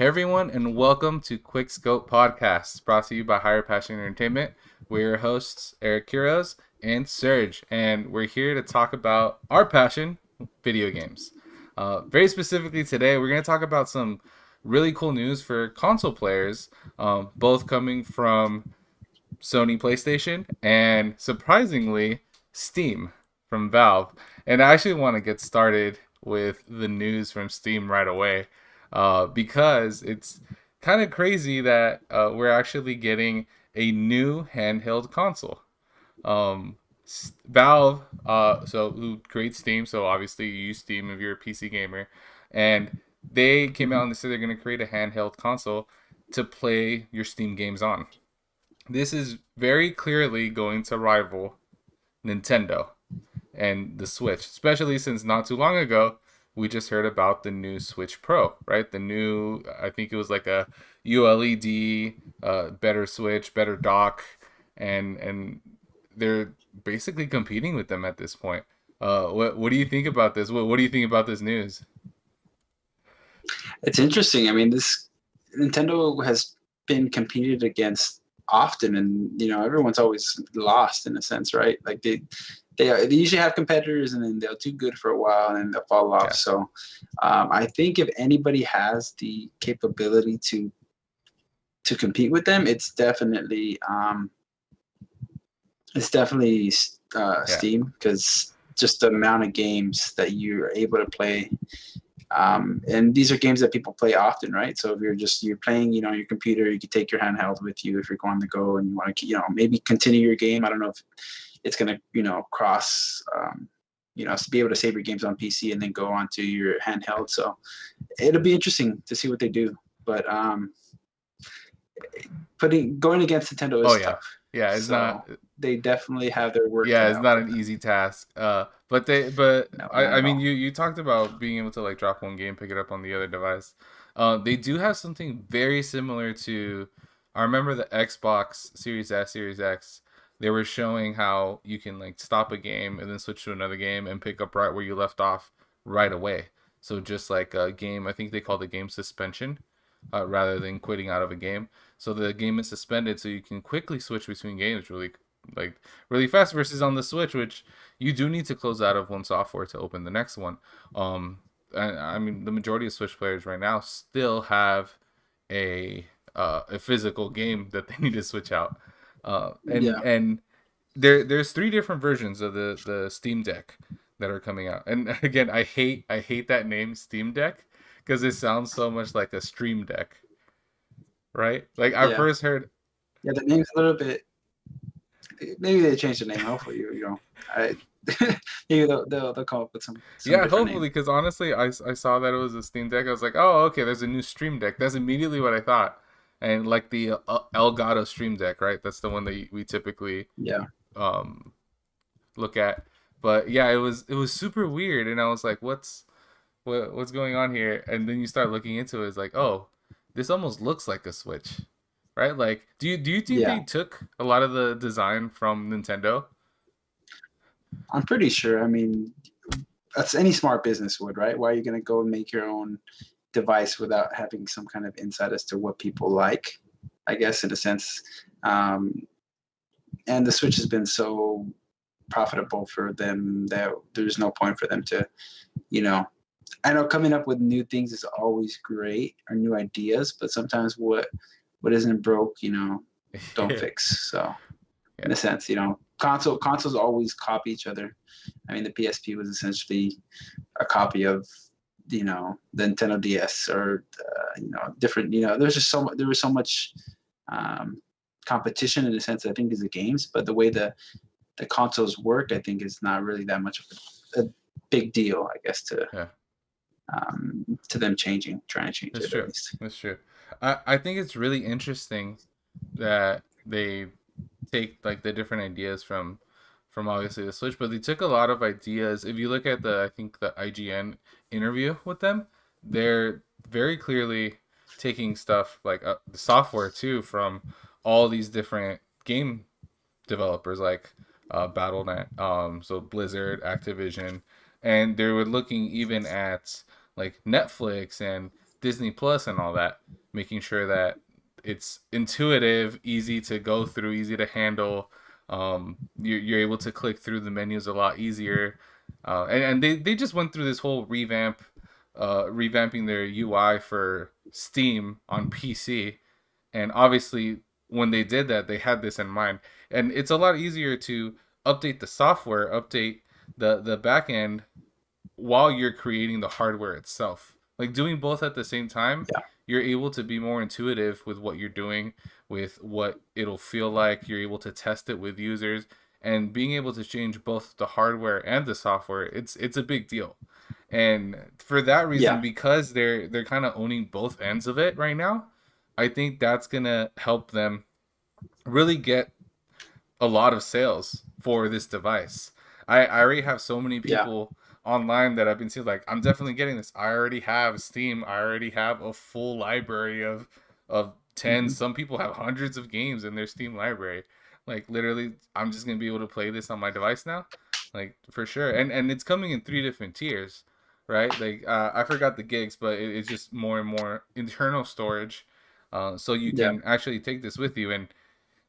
Hey everyone, and welcome to Quickscope Podcast, brought to you by Higher Passion Entertainment. We're your hosts, Eric Quiroz and Serge, and we're here to talk about our passion, video games. Very specifically today, we're going to talk about some really cool news for console players, both coming from Sony PlayStation and, surprisingly, Steam from Valve. And I actually want to get started with the news from Steam right away, because it's kind of crazy that we're actually getting a new handheld console. Valve, so who creates Steam, so obviously you use Steam if you're a PC gamer, and they came out and they said they're going to create a handheld console to play your Steam games on. This is very clearly going to rival Nintendo and the Switch, especially since not too long ago we just heard about the new Switch Pro, right? The new, I think it was like a ULED, better Switch, better dock, and they're basically competing with them at this point. What do you think about this? What do you think about this news? It's interesting. I mean, this Nintendo has been competed against often, and everyone's always lost in a sense, right? Like they usually have competitors, and then they'll do good for a while, and then they'll fall off. Yeah, So I think if anybody has the capability to compete with them, yeah, Steam, because just the amount of games that you're able to play. And these are games that people play often, right? So if you're playing, your computer, you can take your handheld with you if you're going to go and you want to, maybe continue your game. I don't know if it's going to, cross, to be able to save your games on PC and then go onto your handheld. So it'll be interesting to see what they do. But going against Nintendo oh is yeah, tough. yeah. It's So not. they definitely have their work Yeah, cut it's out not for an them. easy task. But No, not I at mean, all. you talked about being able to like drop one game, pick it up on the other device. They do have something very similar to. I remember the Xbox Series S, Series X. They were showing how you can like stop a game and then switch to another game and pick up right where you left off right away. So just like a game, I think they call the game suspension, rather than quitting out of a game. So the game is suspended, so you can quickly switch between games like really fast. Versus on the Switch, which you do need to close out of one software to open the next one. And I mean, the majority of Switch players right now still have a physical game that they need to switch out. Yeah. And there's three different versions of the Steam Deck that are coming out. And again, I hate that name Steam Deck because it sounds so much like a Stream Deck, right? Like I Yeah. first heard. Yeah. The name's a little bit. Maybe they change the name. Hopefully, I maybe they'll come up with some Yeah, different name. hopefully, because honestly, I saw that it was a Steam Deck. I was like, oh, okay, there's a new Stream Deck. That's immediately what I thought. And like the Elgato Stream Deck, right? That's the one that we typically Yeah. um look at. But yeah, it was super weird, and I was like, what's going on here? And then you start looking into it, it's like, oh, this almost looks like a Switch, right? Like, do you think they Yeah. took a lot of the design from Nintendo? I'm pretty sure. I mean, that's any smart business would, right? Why are you gonna go and make your own device without having some kind of insight as to what people like? I guess in a sense. Um, and the Switch has been so profitable for them that there's no point for them to, you know, I know coming up with new things is always great or new ideas, but sometimes what isn't broke, don't Yeah, fix. So in yeah, a sense, consoles always copy each other. I mean, the PSP was essentially a copy of the Nintendo DS or different. There's just there was so much um, competition in the sense I think is the games, but the way the consoles work, I think is not really that much of a big deal. I guess yeah. to them trying to change That's it at true. least. That's true. I think it's really interesting that they take like the different ideas from obviously the Switch, but they took a lot of ideas. If you look at the I think the IGN interview with them, they're very clearly taking stuff like the software too from all these different game developers like Battle.net, so Blizzard, Activision, and they were looking even at like Netflix and Disney Plus and all that, making sure that it's intuitive, easy to go through, easy to handle. You're able to click through the menus a lot easier. And they just went through this whole revamping their UI for Steam on PC. And obviously, when they did that, they had this in mind. And it's a lot easier to update the software, update the back end while you're creating the hardware itself. Like doing both at the same time, Yeah. you're able to be more intuitive with what you're doing, with what it'll feel like. You're able to test it with users, and being able to change both the hardware and the software. It's a big deal. And for that reason, Yeah. because they're kind of owning both ends of it right now, I think that's gonna help them really get a lot of sales for this device. I already have so many Yeah. people online that I've been seeing like I'm definitely getting this. I already have Steam. I already have a full library of tens. Hmm. Some people have hundreds of games in their Steam library. Like literally, I'm just gonna be able to play this on my device now, like for sure. And it's coming in 3 different tiers, right? Like I forgot the gigs, but it's just more and more internal storage, so you Yeah. can actually take this with you. And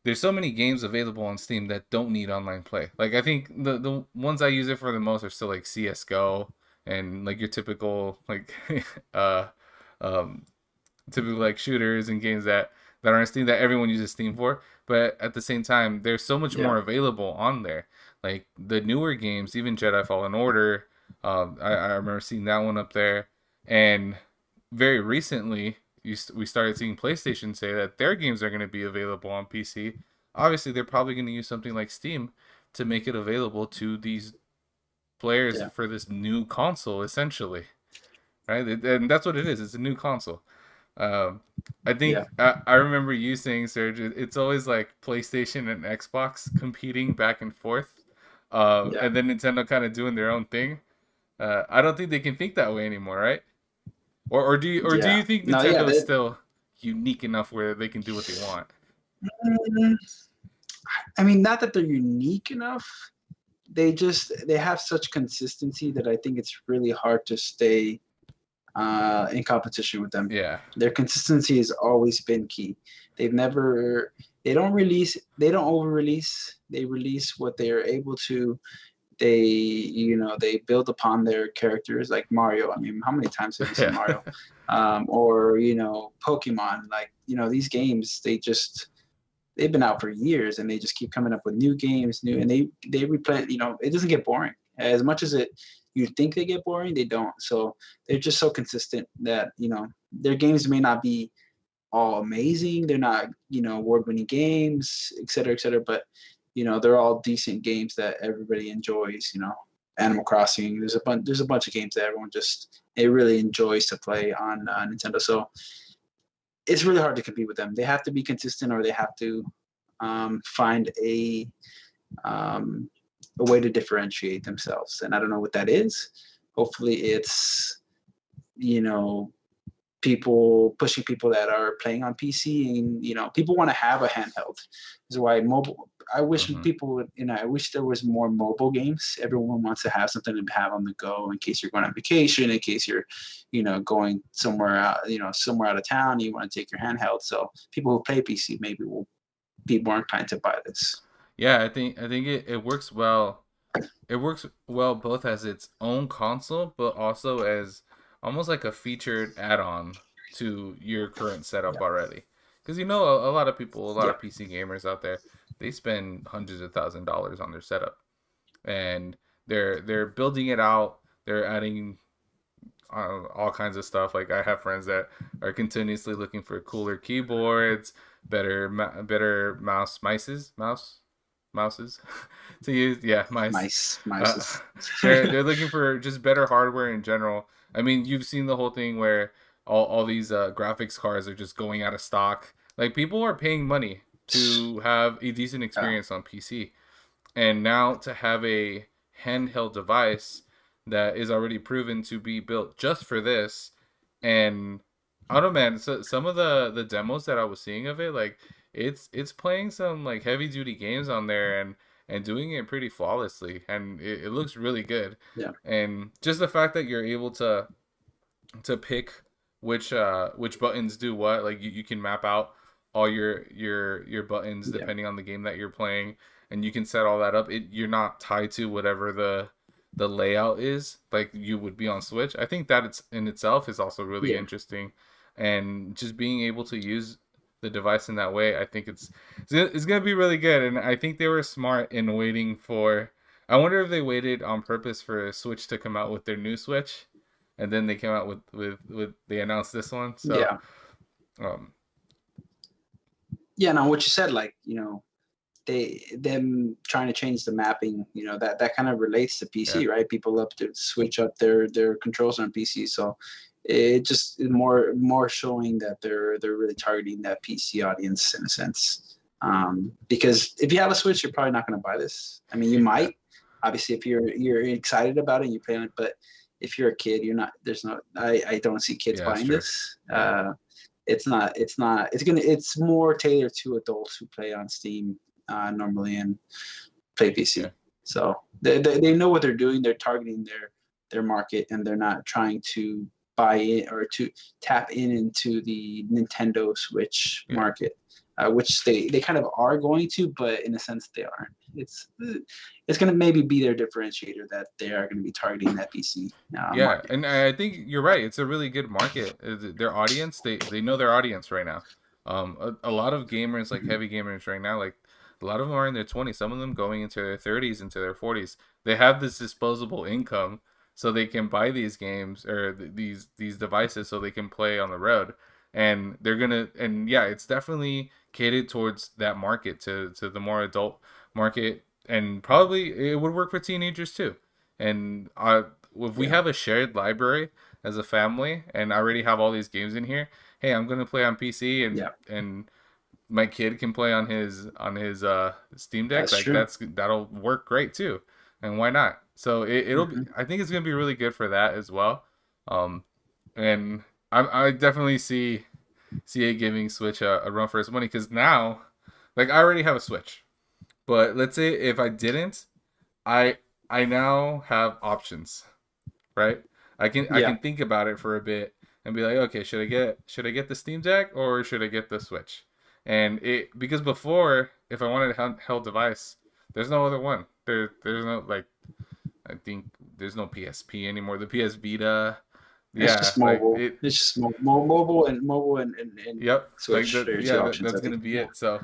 there's so many games available on Steam that don't need online play. Like I think the ones I use it for the most are still like CS:GO and like your typical like uh um typical like shooters and games that are on Steam that everyone uses Steam for. But at the same time, there's so much Yeah. more available on there. Like the newer games, even Jedi Fallen Order, I remember seeing that one up there. And very recently, we started seeing PlayStation say that their games are going to be available on PC. Obviously, they're probably going to use something like Steam to make it available to these players Yeah. for this new console, essentially. Right? And that's what it is. It's a new console. Um, I Yeah. think I remember you saying, Serge, it's always like PlayStation and Xbox competing back and forth, Yeah. and then Nintendo kind of doing their own thing. I don't think they can think that way anymore, right? Or do Yeah. you think No. Yeah. Nintendo is still unique enough where they can do what they want? Mm, I mean, not that they're unique enough. They have such consistency that I think it's really hard to stay in competition with them. Yeah, Their consistency has always been key. They've never, they don't over release. They release what they are able to. They build upon their characters like Mario. I mean, how many times have you seen yeah, Mario? Or, Pokemon. Like, these games, they've been out for years and they just keep coming up with new games, and they replay, it doesn't get boring. As much as you think they get boring, they don't. So they're just so consistent that, their games may not be all amazing. They're not, award-winning games, et cetera, but they're all decent games that everybody enjoys. Animal Crossing. There's a bunch of games that everyone just it really enjoys to play on Nintendo. So it's really hard to compete with them. They have to be consistent, or they have to find um, a way to differentiate themselves. And I don't know what that is. Hopefully, it's you know people pushing people that are playing on PC, and people want to have a handheld. This is why mobile. I wish hmm people would, I wish there was more mobile games. Everyone wants to have something to have on the go in case you're going on vacation, in case you're, going somewhere out, somewhere out of town. You want to take your handheld. So people who play PC maybe will be more inclined to buy this. yeah. I think it works well. It works well both as its own console, but also as almost like a featured add-on to your current setup Yeah, already. Because a lot of people, a lot yeah, of PC gamers out there, they spend hundreds of $1,000s on their setup, and they're building it out. They're adding all kinds of stuff. Like I have friends that are continuously looking for cooler keyboards, better mouses to use. Yeah, mice. Uh, mice. they're looking for just better hardware in general. I mean, you've seen the whole thing where all these graphics cards are just going out of stock. Like people are paying money to have a decent Yeah, experience on PC, and now to have a handheld device that is already proven to be built just for this. And I don't know, man, so some of the demos that I was seeing of it, like it's playing some like heavy duty games on there, and doing it pretty flawlessly, and it looks really good. yeah, And just the fact that you're able to pick which buttons do what. Like you can map out all your buttons Yeah. depending on the game that you're playing, and you can set all that up. You're not tied to whatever the layout is like you would be on Switch. I think that it's in itself is also really Yeah. interesting, and just being able to use the device in that way, I think it's gonna be really good. And I think they were smart in waiting for. I wonder if they waited on purpose for Switch to come out with their new Switch, and then they came out with they announced this one. So, Yeah. um, Yeah. Now, what you said, like, them trying to change the mapping, that kind of relates to yeah, PC, right? People love to switch up their controls on PC, so it just is more showing that they're really targeting that PC audience in a sense. Because if you have a Switch, you're probably not going to buy this. I mean, you yeah, might, obviously, if you're excited about it and you play it, but if you're a kid, you're not. There's no. I don't see kids yeah, that's buying true. this. Yeah, It's more tailored to adults who play on Steam normally and play yeah, PC. So they know what they're doing. They're targeting their market, and they're not trying to buy in or to tap into the Nintendo Switch yeah. market, which they kind of are going to, but in a sense they aren't. It's going to maybe be their differentiator that they are going to be targeting that PC Yeah, market. and I think you're right. It's a really good market. Their audience, they know their audience right now. A lot of gamers, like Mhm. heavy gamers right now, like a lot of them are in their 20s. Some of them going into their 30s, into their 40s. They have this disposable income, so they can buy these games or these devices, so they can play on the road. And they're gonna, and yeah, it's definitely catered towards that market, to the more adult market, and probably it would work for teenagers too. And if we Yeah, have a shared library as a family and I already have all these games in here, hey, I'm gonna play on PC, yeah, and my kid can play on his Steam Deck. that's Like true. that'll work great too, and why not? So it'll be. Hmm. I think it's gonna be really good for that as well. Um, and I definitely see it giving Switch a run for its money because now, like I already have a Switch, but let's say if I didn't, I I now have options, right? I Yeah, can think about it for a bit and be like, okay, should I get the Steam Deck or should I get the Switch? And it because before, if I wanted a handheld device, there's no other one. There's no like I think there's no PSP anymore. The PS Vita, it's yeah, just like mobile. it. It's just mobile and Yep, like Switch. There's the options, I that's think. gonna be Yeah. it. So.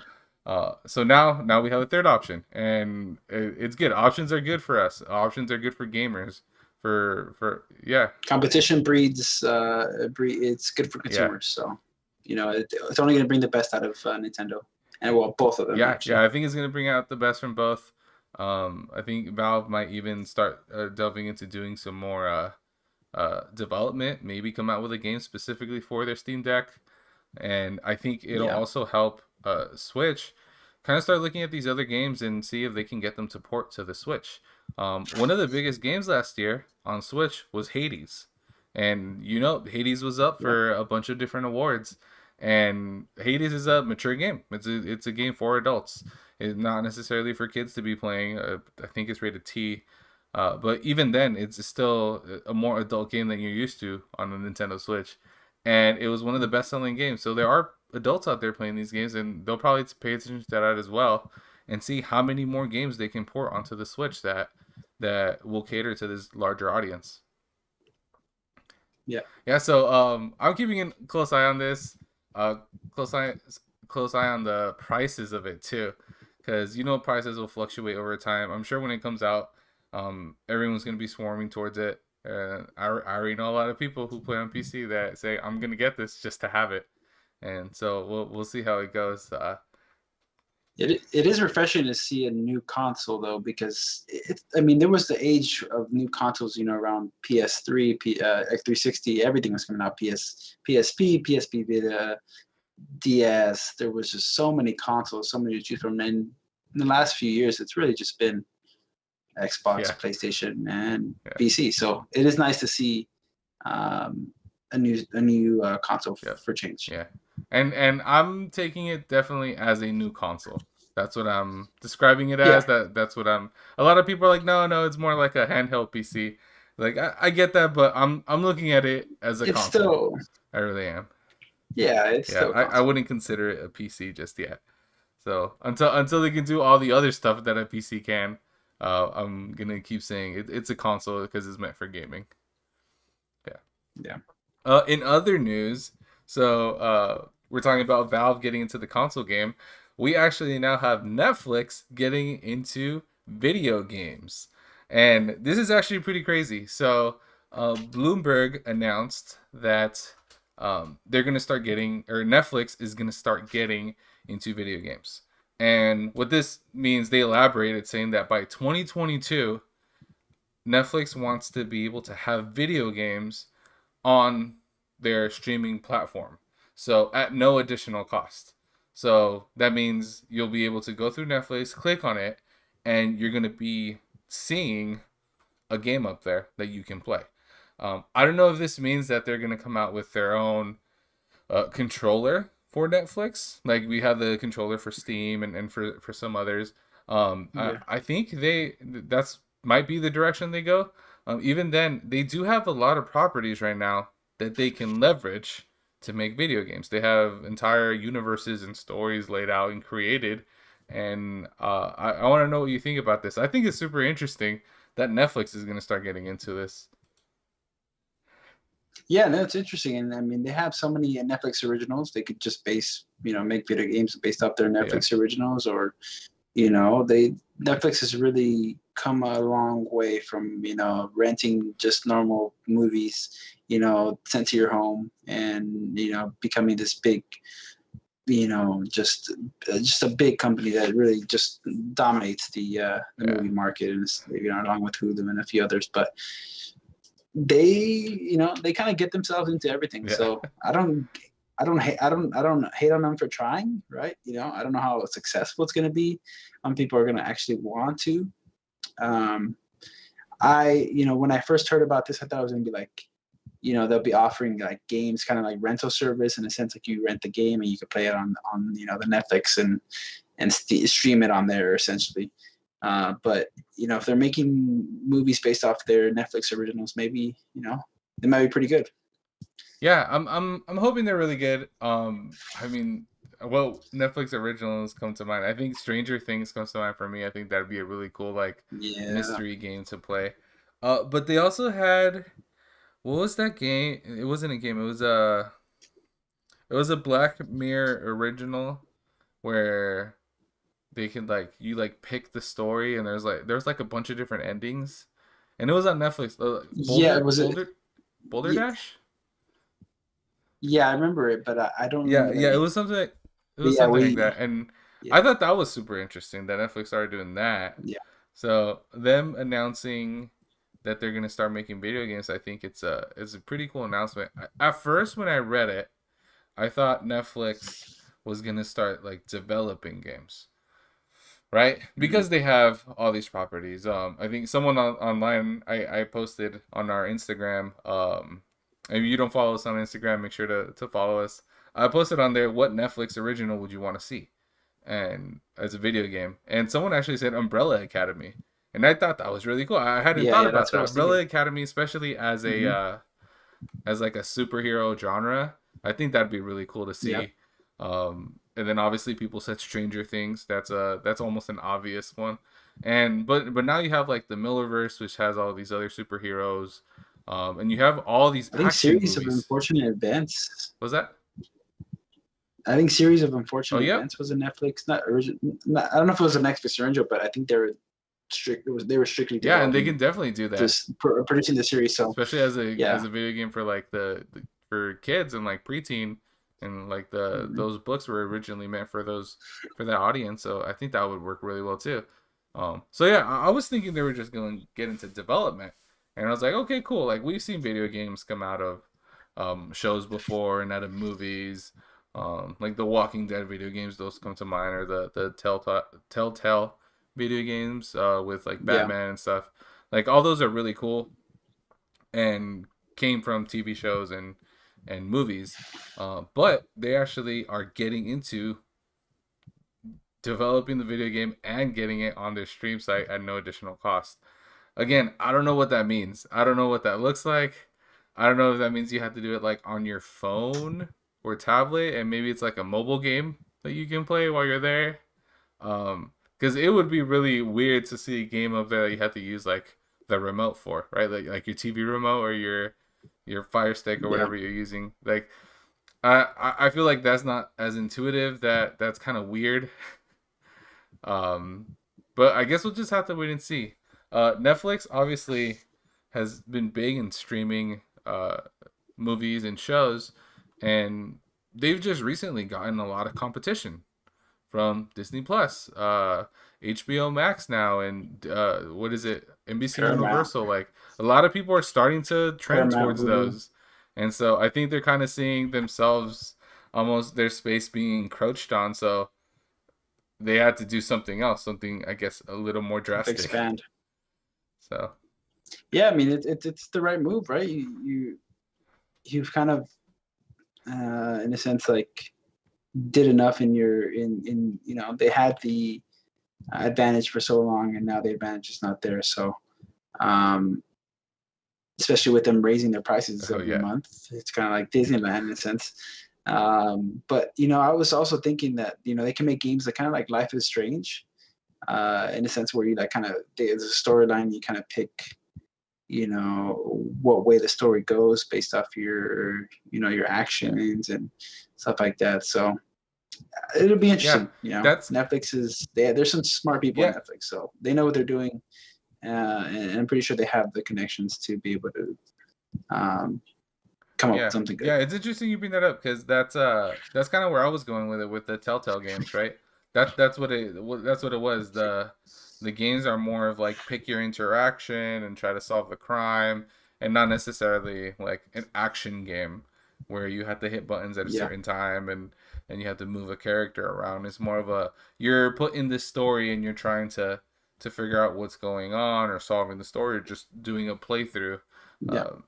So now we have a third option, and it's good. Options are good for us. Options are good for gamers. For yeah, Competition it's good for yeah, consumers, so it's only going to bring the best out of Nintendo, and well, both of them yeah. actually. I think it's gonna bring out the best from both. I think Valve might even start delving into doing some more development. Maybe come out with a game specifically for their Steam Deck, and I think it'll Yeah, also help Switch kind of start looking at these other games and see if they can get them to port to the Switch. One of the biggest games last year on Switch was Hades, and Hades was up yeah, for a bunch of different awards. And Hades is a mature game. It's a game for adults. It's not necessarily for kids to be playing. I think it's rated T, but even then, it's still a more adult game than you're used to on the Nintendo Switch. And it was one of the best-selling games. So there are adults out there playing these games, and they'll probably pay attention to that as well, and see how many more games they can port onto the Switch that will cater to this larger audience. yeah. Yeah, so I'm keeping a close eye on this. Uh, close eye, close eye on the prices of it too, because prices will fluctuate over time. I'm sure when it comes out, everyone's gonna be swarming towards it. I already know a lot of people who play on PC that say I'm gonna get this just to have it, and so we'll see how it goes. It is refreshing to see a new console though, because I mean there was the age of new consoles, around PS3, X360, everything was coming out. PSP, PSP Vita, DS. There was just so many consoles, so many to choose from. And in the last few years, it's really just been Xbox, Yeah, PlayStation, and yeah, PC. So it is nice to see a new console yeah. for change. Yeah, and I'm taking it definitely as a new console. That's what I'm describing it Yeah, as. That's what I'm. A lot of people are like, no, it's more like a handheld PC. Like I get that, but I'm looking at it as a it's console. still. I really am. Yeah, it's Yeah, still a I console. wouldn't consider it a PC just yet. So until they can do all the other stuff that a PC can, I'm gonna keep saying it's a console because it's meant for gaming. Yeah. Yeah. In other news, so we're talking about Valve getting into the console game. We actually now have Netflix getting into video games, and this is actually pretty crazy. So Bloomberg announced that they're gonna start getting, or Netflix is gonna start getting into video games. And what this means, they elaborated saying that by 2022, Netflix wants to be able to have video games on their streaming platform. So at no additional cost. So that means you'll be able to go through Netflix, click on it, and you're going to be seeing a game up there that you can play. I don't know if this means that they're going to come out with their own controller for Netflix. Like we have the controller for Steam and for some others. Yeah. I think that's might be the direction they go. Even then, they do have a lot of properties right now that they can leverage to make video games. They have entire universes and stories laid out and created. And I want to know what you think about this. I think it's super interesting that Netflix is going to start getting into this. Yeah, no, it's interesting. And I mean, they have so many Netflix originals. They could just make video games based off their Yeah, Netflix originals, or they Netflix has really come a long way from renting just normal movies, sent to your home, and becoming this big, just a big company that really just dominates the yeah, movie market, and along with Hulu and a few others. But they kind of get themselves into everything. yeah. So I don't hate on them for trying, right? I don't know how successful it's going to be. People are going to actually want to. Um, when I first heard about this, I thought it was going to be like, they'll be offering like games, kind of like rental service in a sense, like you rent the game and you can play it on the Netflix and stream it on there essentially. But if they're making movies based off their Netflix originals, maybe it might be pretty good. Yeah, I'm hoping they're really good. I mean, well, Netflix originals come to mind. I think Stranger Things comes to mind for me. I think that'd be a really cool like Yeah, mystery game to play. But they also had, what was that game? It wasn't a game. It was a Black Mirror original where they could like you like pick the story and there's like a bunch of different endings, and it was on Netflix. yeah, it was. Boulder Yeah, Dash. yeah, I remember it, but I don't Yeah, remember the yeah, name. it But was yeah, something like that, and yeah, I thought that was super interesting that Netflix started doing that. yeah, So them announcing that they're gonna start making video games, I think it's a pretty cool announcement. At first, when I read it, I thought Netflix was gonna start like developing games, right? mhm. Because they have all these properties. I think someone online I posted on our Instagram. If you don't follow us on Instagram, make sure to follow us. I posted on there what Netflix original would you want to see, and as a video game. And someone actually said Umbrella Academy, and I thought that was really cool. I hadn't Yeah, thought yeah. about That's what I that. was thinking. Umbrella Academy, especially Hmm. as like a superhero genre. I think that'd be really cool to Yeah, see. And then obviously people said Stranger Things. That's almost an obvious one. And but now you have like the Millerverse, which has all these other superheroes, and you have all these I think action series of movies. unfortunate events. Was that? I think series of Oh, unfortunate yep. events was a Netflix, not original. I don't know if it was a Netflix original, but I think they were they were strictly Yeah, and they developing can definitely do that, this producing the series. So especially as yeah. a video game for like for kids and like preteen, and like the Mhm. those books were originally meant for those for that audience. So I think that would work really well too. So yeah, I was thinking they were just going to get into development, and I was like, okay, cool. Like we've seen video games come out of shows before and out of movies. Like the Walking Dead video games, those come to mind, or the Telltale video games with like Yeah. Batman and stuff. Like all those are really cool and came from TV shows and movies. But they actually are getting into developing the video game and getting it on their stream site at no additional cost. Again, I don't know what that means. I don't know what that looks like. I don't know if that means you have to do it like on your phone or tablet, and maybe it's like a mobile game that you can play while you're there. Because it would be really weird to see a game up there that you have to use like the remote for, right? Like your TV remote or your Fire Stick or Yeah. whatever you're using. Like I feel like that's not as intuitive. That's kind of weird. Um, but I guess we'll just have to wait and see. Netflix obviously has been big in streaming movies and shows, and they've just recently gotten a lot of competition from Disney Plus, HBO Max now, and what is it, NBC Paramount, Universal. Like a lot of people are starting to trend Paramount, towards Hulu. those, and so I think they're kind of seeing themselves almost their space being encroached on. So they had to do something else, something I guess a little more Have to drastic. expand. So Yeah, I mean it's the right move, right? You've kind of in a sense like did enough in your in they had the advantage for so long, and now the advantage is not there. So um, especially with them raising their prices oh every yeah, month, it's kind of like Disneyland in a sense. But I was also thinking that they can make games that kind of like Life is Strange, in a sense where you like kind of there's a storyline, you kind of pick what way the story goes based off your yeah, actions and stuff like that. So it'll be yeah. interesting. That's Netflix there's some smart people at yeah. Netflix, so they know what they're doing, and I'm pretty sure they have the connections to be able to um, come up with Yeah, something good. yeah, it's interesting you bring that up because that's kind of where I was going with it with the Telltale games, right? That's what it was. The games are more of like pick your interaction and try to solve the crime, and not necessarily like an action game where you have to hit buttons at a Yeah, certain time and you have to move a character around. It's more of a you're put in this story and you're trying to figure out what's going on or solving the story or just doing a playthrough. yeah, Um,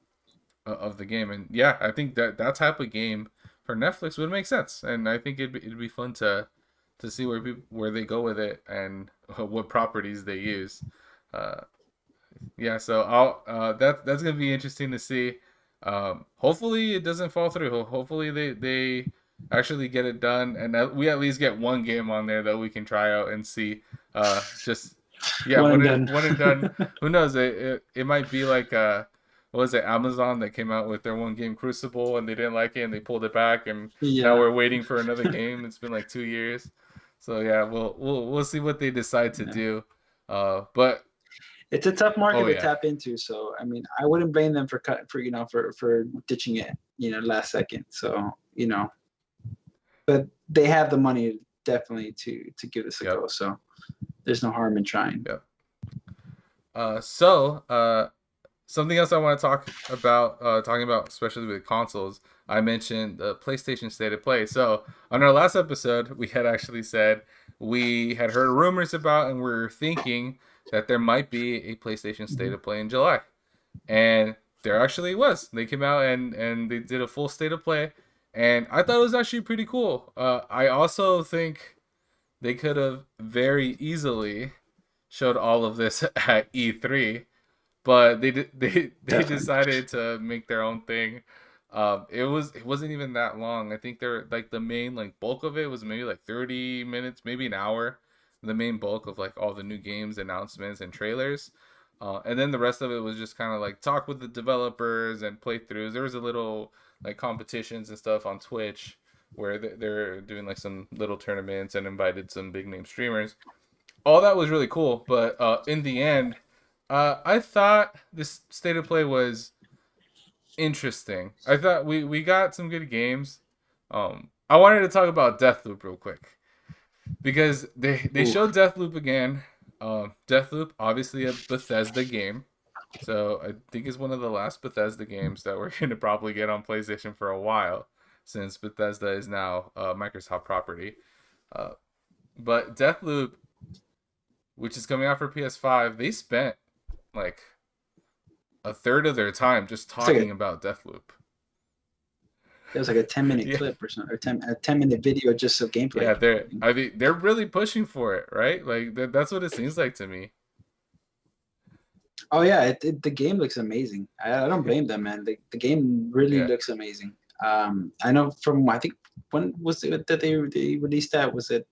of the game. And yeah, I think that type of game for Netflix would make sense, and I think it'd be fun to see where they go with it and what properties they use. Uh, yeah, so that's gonna be interesting to see. Hopefully it doesn't fall through. Hopefully they actually get it done, and we at least get one game on there that we can try out and see. Just yeah, one and done. one and done. Who knows? It might be like what was it, Amazon that came out with their one game Crucible and they didn't like it and they pulled it back and now Yeah, we're waiting for another game. It's been like 2 years. So yeah, we'll see what they decide to yeah. do. But It's a tough market oh to yeah, tap into. So I mean, I wouldn't blame them for ditching it, last second. So but they have the money definitely to give this a yep, go. So there's no harm in trying. yep. So something else I want to talk about, talking about especially with consoles. I mentioned the PlayStation State of Play. So on our last episode, we had actually said we had heard rumors about and we were thinking that there might be a PlayStation State Mhm. of Play in July, and there actually was. They came out and they did a full State of Play, and I thought it was actually pretty cool. I also think they could have very easily showed all of this at E3, but they Definitely. decided to make their own thing. It wasn't even that long. I think they're like the main like bulk of it was maybe like 30 minutes, maybe an hour. The main bulk of like all the new games announcements and trailers. And then the rest of it was just kind of like talk with the developers and playthroughs. There was a little like competitions and stuff on Twitch where they're doing like some little tournaments and invited some big name streamers. All that was really cool, but in the end, I thought this state of play was interesting. I thought we got some good games. I wanted to talk about Deathloop real quick because they Ooh, showed Deathloop again. Deathloop, obviously a Bethesda game, so I think it's one of the last Bethesda games that we're gonna probably get on PlayStation for a while, since Bethesda is now a Microsoft property. Uh, but Deathloop, which is coming out for PS5, they spent like a third of their time just it's like talking about Deathloop. it was like a 10-minute Yeah, clip or something, or a 10-minute video just of gameplay. yeah, I mean they're really pushing for it, right? Like that's what it seems like to me. Oh yeah, the game looks amazing. I don't blame them, man. The game really Yeah. looks amazing. I know from I think when was it that they released that? Was it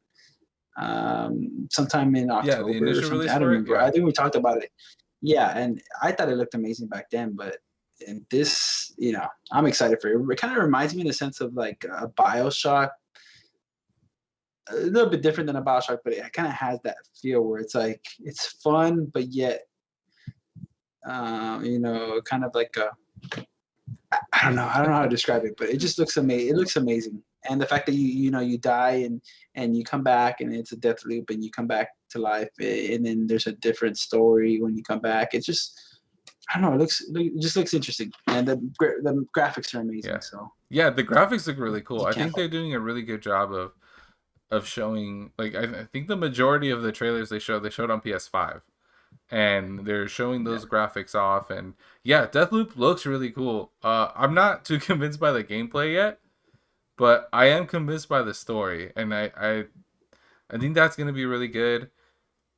sometime in Yeah, the October or initial something? release I don't for it, remember. yeah. I think we talked about it. Yeah, and I thought it looked amazing back then, but in this, I'm excited for it. It kind of reminds me in the sense of like a BioShock, a little bit different than a BioShock, but it kind of has that feel where it's like it's fun, but yet kind of like a I don't know how to describe it, but it just looks amazing. It looks amazing, and the fact that you die and you come back and it's a death loop and you come back to life, and then there's a different story when you come back. It's just I don't know. It just looks interesting, and the graphics are amazing. Yeah. So Yeah, the graphics look really cool. you I can't think fault. they're doing a really good job of showing, like, I think the majority of the trailers they showed on PS5, and they're showing Yeah, those graphics off. And yeah, Deathloop looks really cool. I'm not too convinced by the gameplay yet, but I am convinced by the story, and I think that's gonna be really good,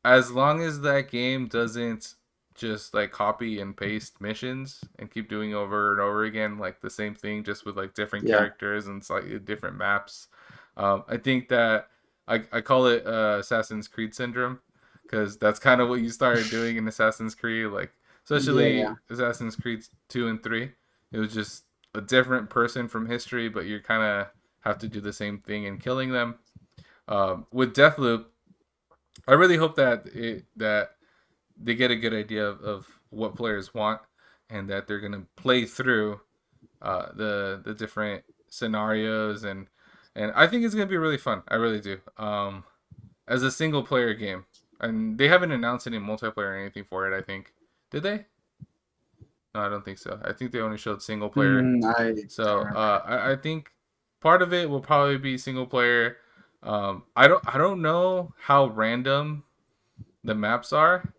as long as that game doesn't just like copy and paste missions and keep doing over and over again like the same thing, just with like different yeah, characters and slightly different maps. I think that I call it Assassin's Creed syndrome, because that's kind of what you started doing in Assassin's Creed, like yeah, yeah, especially Assassin's Creed 2 and 3. It was just a different person from history, but you kind of have to do the same thing in killing them. With Deathloop, I really hope that they get a good idea of what players want, and that they're gonna play through the different scenarios. And I think it's gonna be really fun. I really do. As a single player game, and they haven't announced any multiplayer or anything for it. I think, did they? No, I don't think so. I think they only showed single player. I don't So remember. I think part of it will probably be single player. I don't know how random the maps are.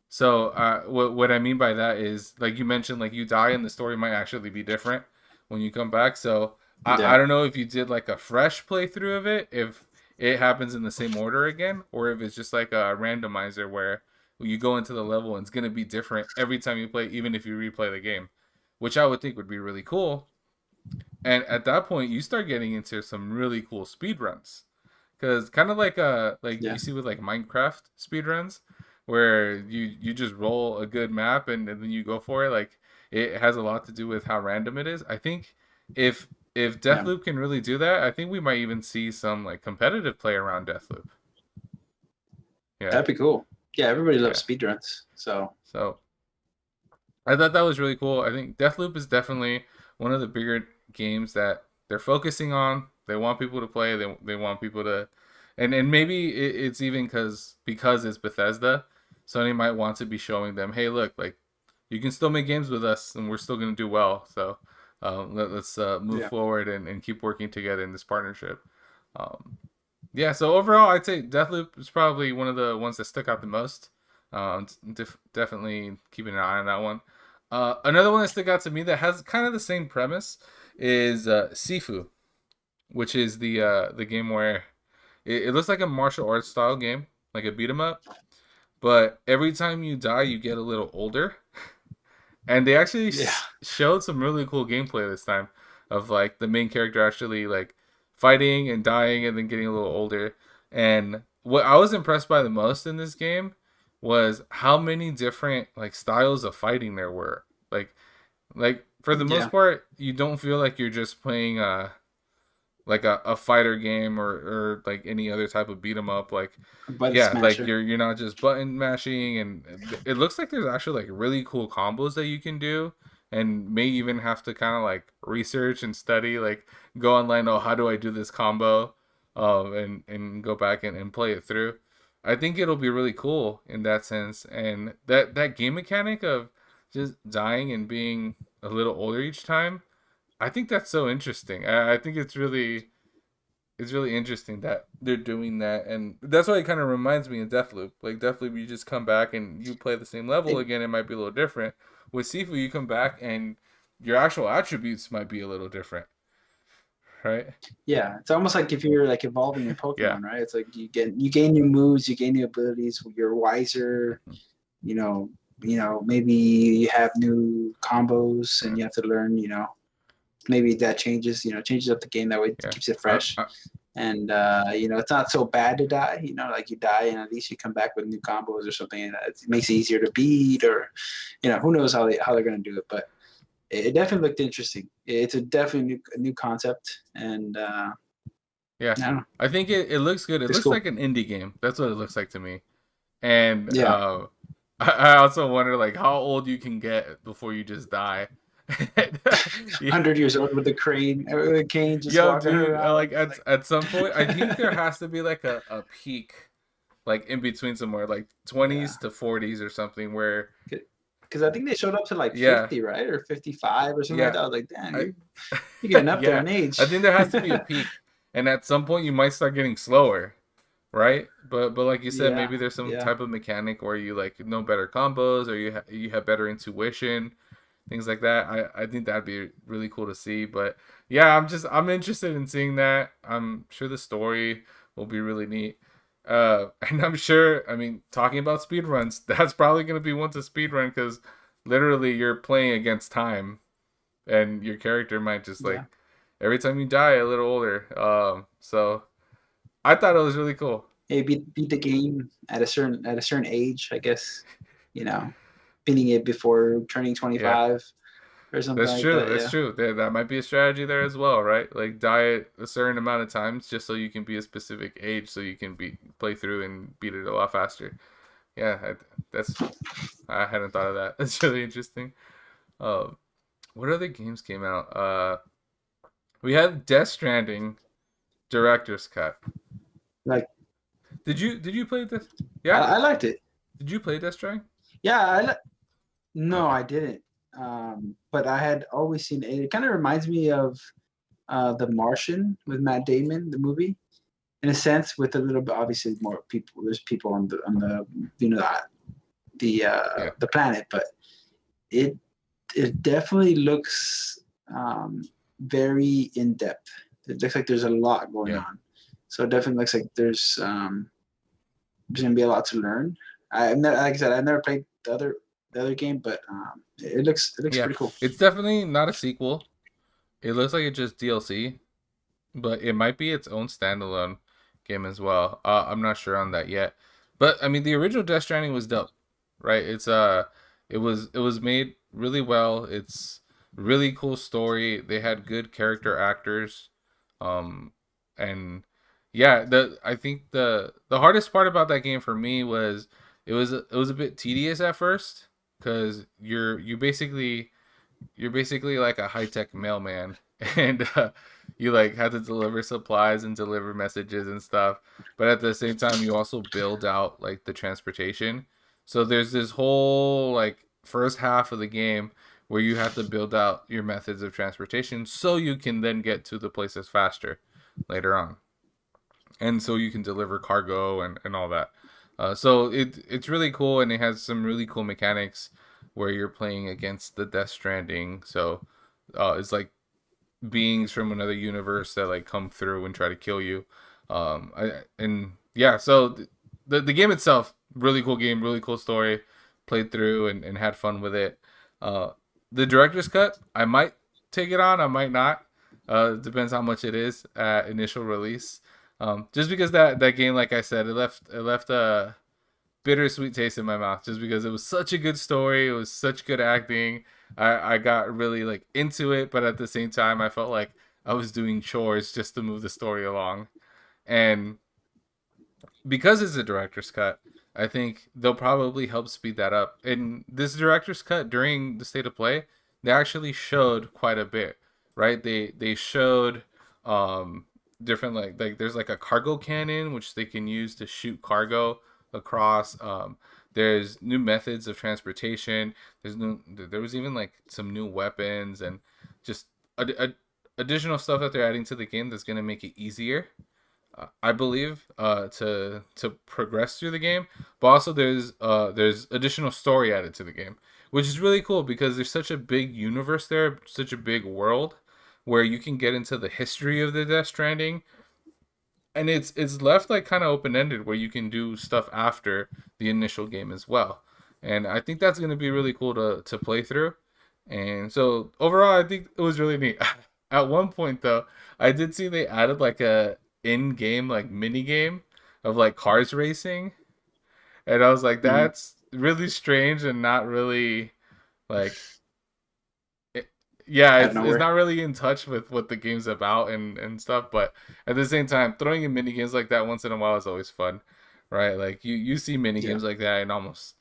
So what I mean by that is, like you mentioned, like you die and the story might actually be different when you come back. So I Yeah, don't know if you did like a fresh playthrough of it, if it happens in the same order again, or if it's just like a randomizer where you go into the level and it's gonna be different every time you play, even if you replay the game, which I would think would be really cool. And at that point, you start getting into some really cool speed runs, because kind of like yeah, you see with like Minecraft speedruns, where you just roll a good map, and then you go for it. Like, it has a lot to do with how random it is. I think if yeah. Deathloop can really do that, I think we might even see some like competitive play around Deathloop. Yeah, That'd be cool. Yeah, everybody yeah. loves speedruns. So So I thought that was really cool. I think Deathloop is definitely one of the bigger games that they're focusing on. They want people to play. They want people to, and maybe it's even because it's Bethesda. Sony might want to be showing them, hey, look, like, you can still make games with us, and we're still gonna do well. So let's move yeah, forward and keep working together in this partnership. Um, yeah, so overall, I'd say Deathloop is probably one of the ones that stuck out the most. Definitely keeping an eye on that one. Another one that stuck out to me that has kind of the same premise is Sifu, which is the game where it looks like a martial arts style game, like a beat 'em up. But every time you die, you get a little older, and they actually yeah, showed some really cool gameplay this time, of like the main character actually like fighting and dying and then getting a little older. And what I was impressed by the most in this game was how many different like styles of fighting there were. Like for the most yeah. part, you don't feel like you're just playing like a fighter game, or like any other type of beat 'em up. Like, Button yeah, like smasher. you're not just button mashing, and it looks like there's actually like really cool combos that you can do, and may even have to kind of like research and study, like go online, oh, how do I do this combo, and go back and play it through. I think it'll be really cool in that sense, and that game mechanic of just dying and being a little older each time. I think that's so interesting. I think it's really interesting that they're doing that, and that's why it kind of reminds me of Deathloop. Like Deathloop, you just come back and you play the same level It, again. It might be a little different. With Sifu, you come back and your actual attributes might be a little different, right? yeah, it's almost like if you're like evolving in Yeah, Pokemon, right? It's like you gain new moves, you gain new abilities. You're wiser. You know, maybe you have new combos and Yeah. you have to learn, maybe that changes up the game that way, it Yeah. keeps it I, fresh. I, And it's not so bad to die, like you die and at least you come back with new combos or something, and it makes it easier to beat, or who knows how yeah. they're going to do it. But it definitely looked interesting. It's a definitely new concept, and Yeah. I don't know, I think it looks good. It it's looks cool. like an indie game. That's what it looks like to me. And Yeah, I also wonder like how old you can get before you just die. Yeah. 100 years old with the cane just Yo, walking dude, around. like at some point, I think there has to be like a peak, like in between somewhere, like Yeah, 20s to 40s or something, where because I think they showed up to like yeah, 50, right, or 55 or something like yeah, that. I was like, damn, I, you're getting up there yeah, in I age. think there has to be a peak, and at some point you might start getting slower, right? But like you said, Yeah, maybe there's some yeah, type of mechanic where you like know better combos, or you have better intuition, things like that. I think that'd be really cool to see. But yeah, I'm interested in seeing that. I'm sure the story will be really neat. And I'm sure, I mean, talking about speed runs, that's probably gonna be one to speed run because literally you're playing against time, and your character might just like yeah. every time you die a little older. So I thought it was really cool. Hey, beat the game at a certain age, I guess. You know, beating it before turning Yeah. 25 or something That's like true. that. That's Yeah, true. That might be a strategy there as well, right? Like diet a certain amount of times just so you can be a specific age, so you can play through and beat it a lot faster. Yeah, that's I hadn't thought of that. That's really interesting. Uh, what other games came out? We had Death Stranding director's cut. like Did you play this? I, Yeah, I liked it. did you play Death Stranding? Yeah, no, Okay. I didn't. But I had always seen it. It kind of reminds me of The Martian with Matt Damon, the movie, in a sense, with a little bit obviously more people. There's people on the Yeah. the planet, but it it definitely looks very in depth. It looks like there's a lot going Yeah. on. So it definitely looks like there's gonna be a lot to learn. Like I said, I've never played the other game, but it looks Yeah. pretty cool. It's definitely not a sequel. It looks like it's just DLC, but it might be its own standalone game as well. I'm not sure on that yet. But I mean, the original Death Stranding was dope, right? It was made really well. It's really cool story. They had good character actors, um, and yeah, I think the hardest part about that game for me was it was a bit tedious at first because you're basically like a high tech mailman, and you like have to deliver supplies and deliver messages and stuff. But at the same time, you also build out like the transportation. So there's this whole like first half of the game where you have to build out your methods of transportation so you can then get to the places faster later on, and so you can deliver cargo and all that. So it's really cool, and it has some really cool mechanics where you're playing against the Death Stranding. So it's like beings from another universe that like come through and try to kill you. And yeah, so the game itself, really cool game, really cool story. Played through and had fun with it. Uh, the director's cut, I might take it on, I might not. Depends how much it is at initial release. Just because that game, like I said, it left a bittersweet taste in my mouth just because it was such a good story. It was such good acting. I got really like into it, but at the same time, I felt like I was doing chores just to move the story along. And because it's a director's cut, I think they'll probably help speed that up. And this director's cut during the state of play, they actually showed quite a bit, right? They showed um different like there's like a cargo cannon which they can use to shoot cargo across. There's new methods of transportation. There was even like some new weapons and just additional stuff that they're adding to the game that's going to make it easier, I believe, to progress through the game. But also there's additional story added to the game, which is really cool because there's such a big universe there, such a big world, where you can get into the history of the Death Stranding, and it's left like kind of open ended where you can do stuff after the initial game as well. and I think that's gonna be really cool to play through. And so overall, I think it was really neat. At one point though, I did see they added like a in-game like mini game of like cars racing, and I was like, Mm, that's really strange and not really like it, yeah, out of it's nowhere. not really in touch with what the game's about and stuff. But at the same time, throwing in mini games like that once in a while is always fun, right? Like you see mini Yeah. games like that in almost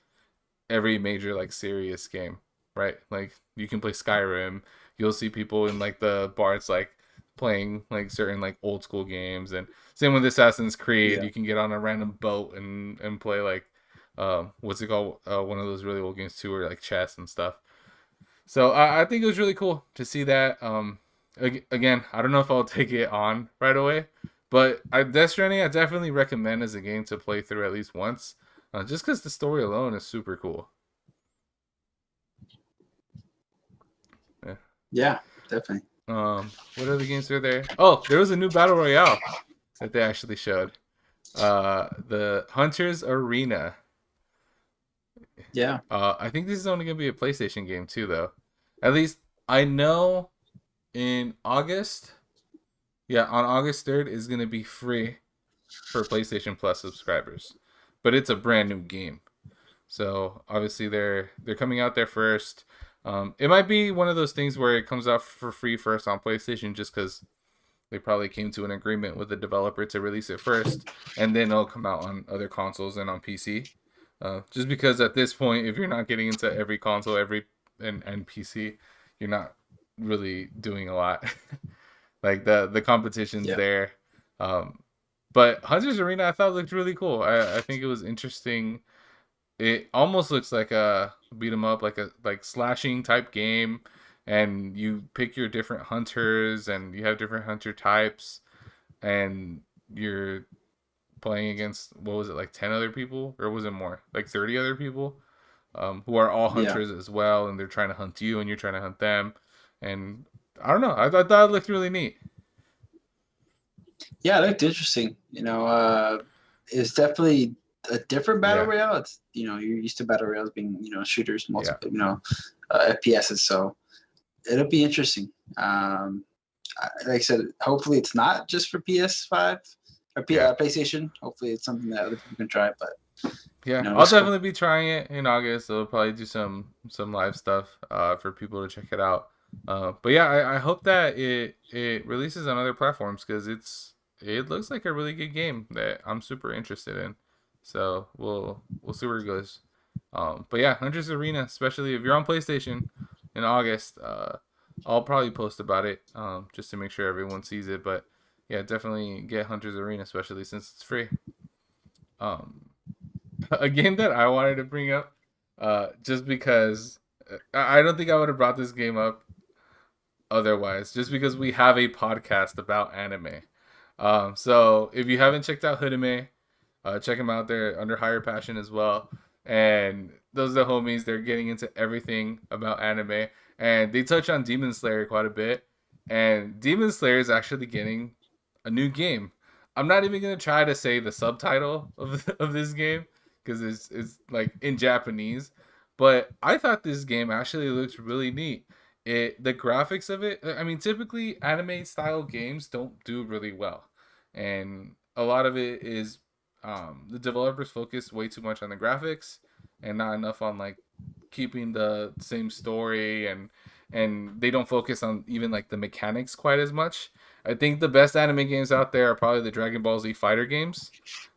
every major like serious game, right? Like you can play Skyrim, you'll see people in like the bars like playing like certain like old school games, and same with Assassin's Creed. Yeah. You can get on a random boat and play like what's it called? One of those really old games too, or like chess and stuff. So I think it was really cool to see that. Again, I don't know if I'll take it on right away, but Death Stranding I definitely recommend as a game to play through at least once, just because the story alone is super cool. Yeah. Yeah. Definitely. What other games are there? Oh, there was a new battle royale that they actually showed. The Hunters Arena. Yeah. I think this is only gonna be a PlayStation game too, though. At least I know in August. Yeah, on August 3rd is gonna be free for PlayStation Plus subscribers, but it's a brand new game. So obviously they're coming out there first. It might be one of those things where it comes out for free first on PlayStation, just because they probably came to an agreement with the developer to release it first, and then it'll come out on other consoles and on PC. Just because at this point, if you're not getting into every console, and PC, you're not really doing a lot. Like the competition's Yeah. there. Um, but Hunter's Arena, I thought looked really cool. I think it was interesting. It almost looks like a beat 'em up, like a like slashing type game, and you pick your different hunters, and you have different hunter types, and you're playing against what was it, like 10 other people, or was it more, like 30 other people, who are all Yeah. hunters as well, and they're trying to hunt you, and you're trying to hunt them, and I don't know, I thought it looked really neat. Yeah. It looked interesting. It's definitely a different battle Yeah, royale. It's you're used to battle royales being shooters, yeah, multiple FPSs. So it'll be interesting. Like I said, hopefully it's not just for PS5 or yeah. PlayStation. Hopefully it's something that other people can try. But Yeah, it I'll looks cool. definitely be trying it in August. I'll probably do some live stuff for people to check it out. But yeah, I hope that it releases on other platforms, because it looks like a really good game that I'm super interested in. So we'll see where it goes. But yeah, Hunter's Arena, especially if you're on PlayStation in August, I'll probably post about it, just to make sure everyone sees it. But yeah, definitely get Hunter's Arena, especially since it's free. Um, a game that I wanted to bring up, just because I don't think I would have brought this game up otherwise, just because we have a podcast about anime. So if you haven't checked out Hoodame, check them out. They're under Higher Passion as well, and those are the homies. They're getting into everything about anime, and they touch on Demon Slayer quite a bit. And Demon Slayer is actually getting a new game. I'm not even gonna try to say the subtitle of this game, because it's like in Japanese. But I thought this game actually looks really neat. The graphics of it. I mean, typically anime style games don't do really well, and a lot of it is, the developers focus way too much on the graphics and not enough on like keeping the same story, and they don't focus on even like the mechanics quite as much. I think the best anime games out there are probably the Dragon Ball Z fighter games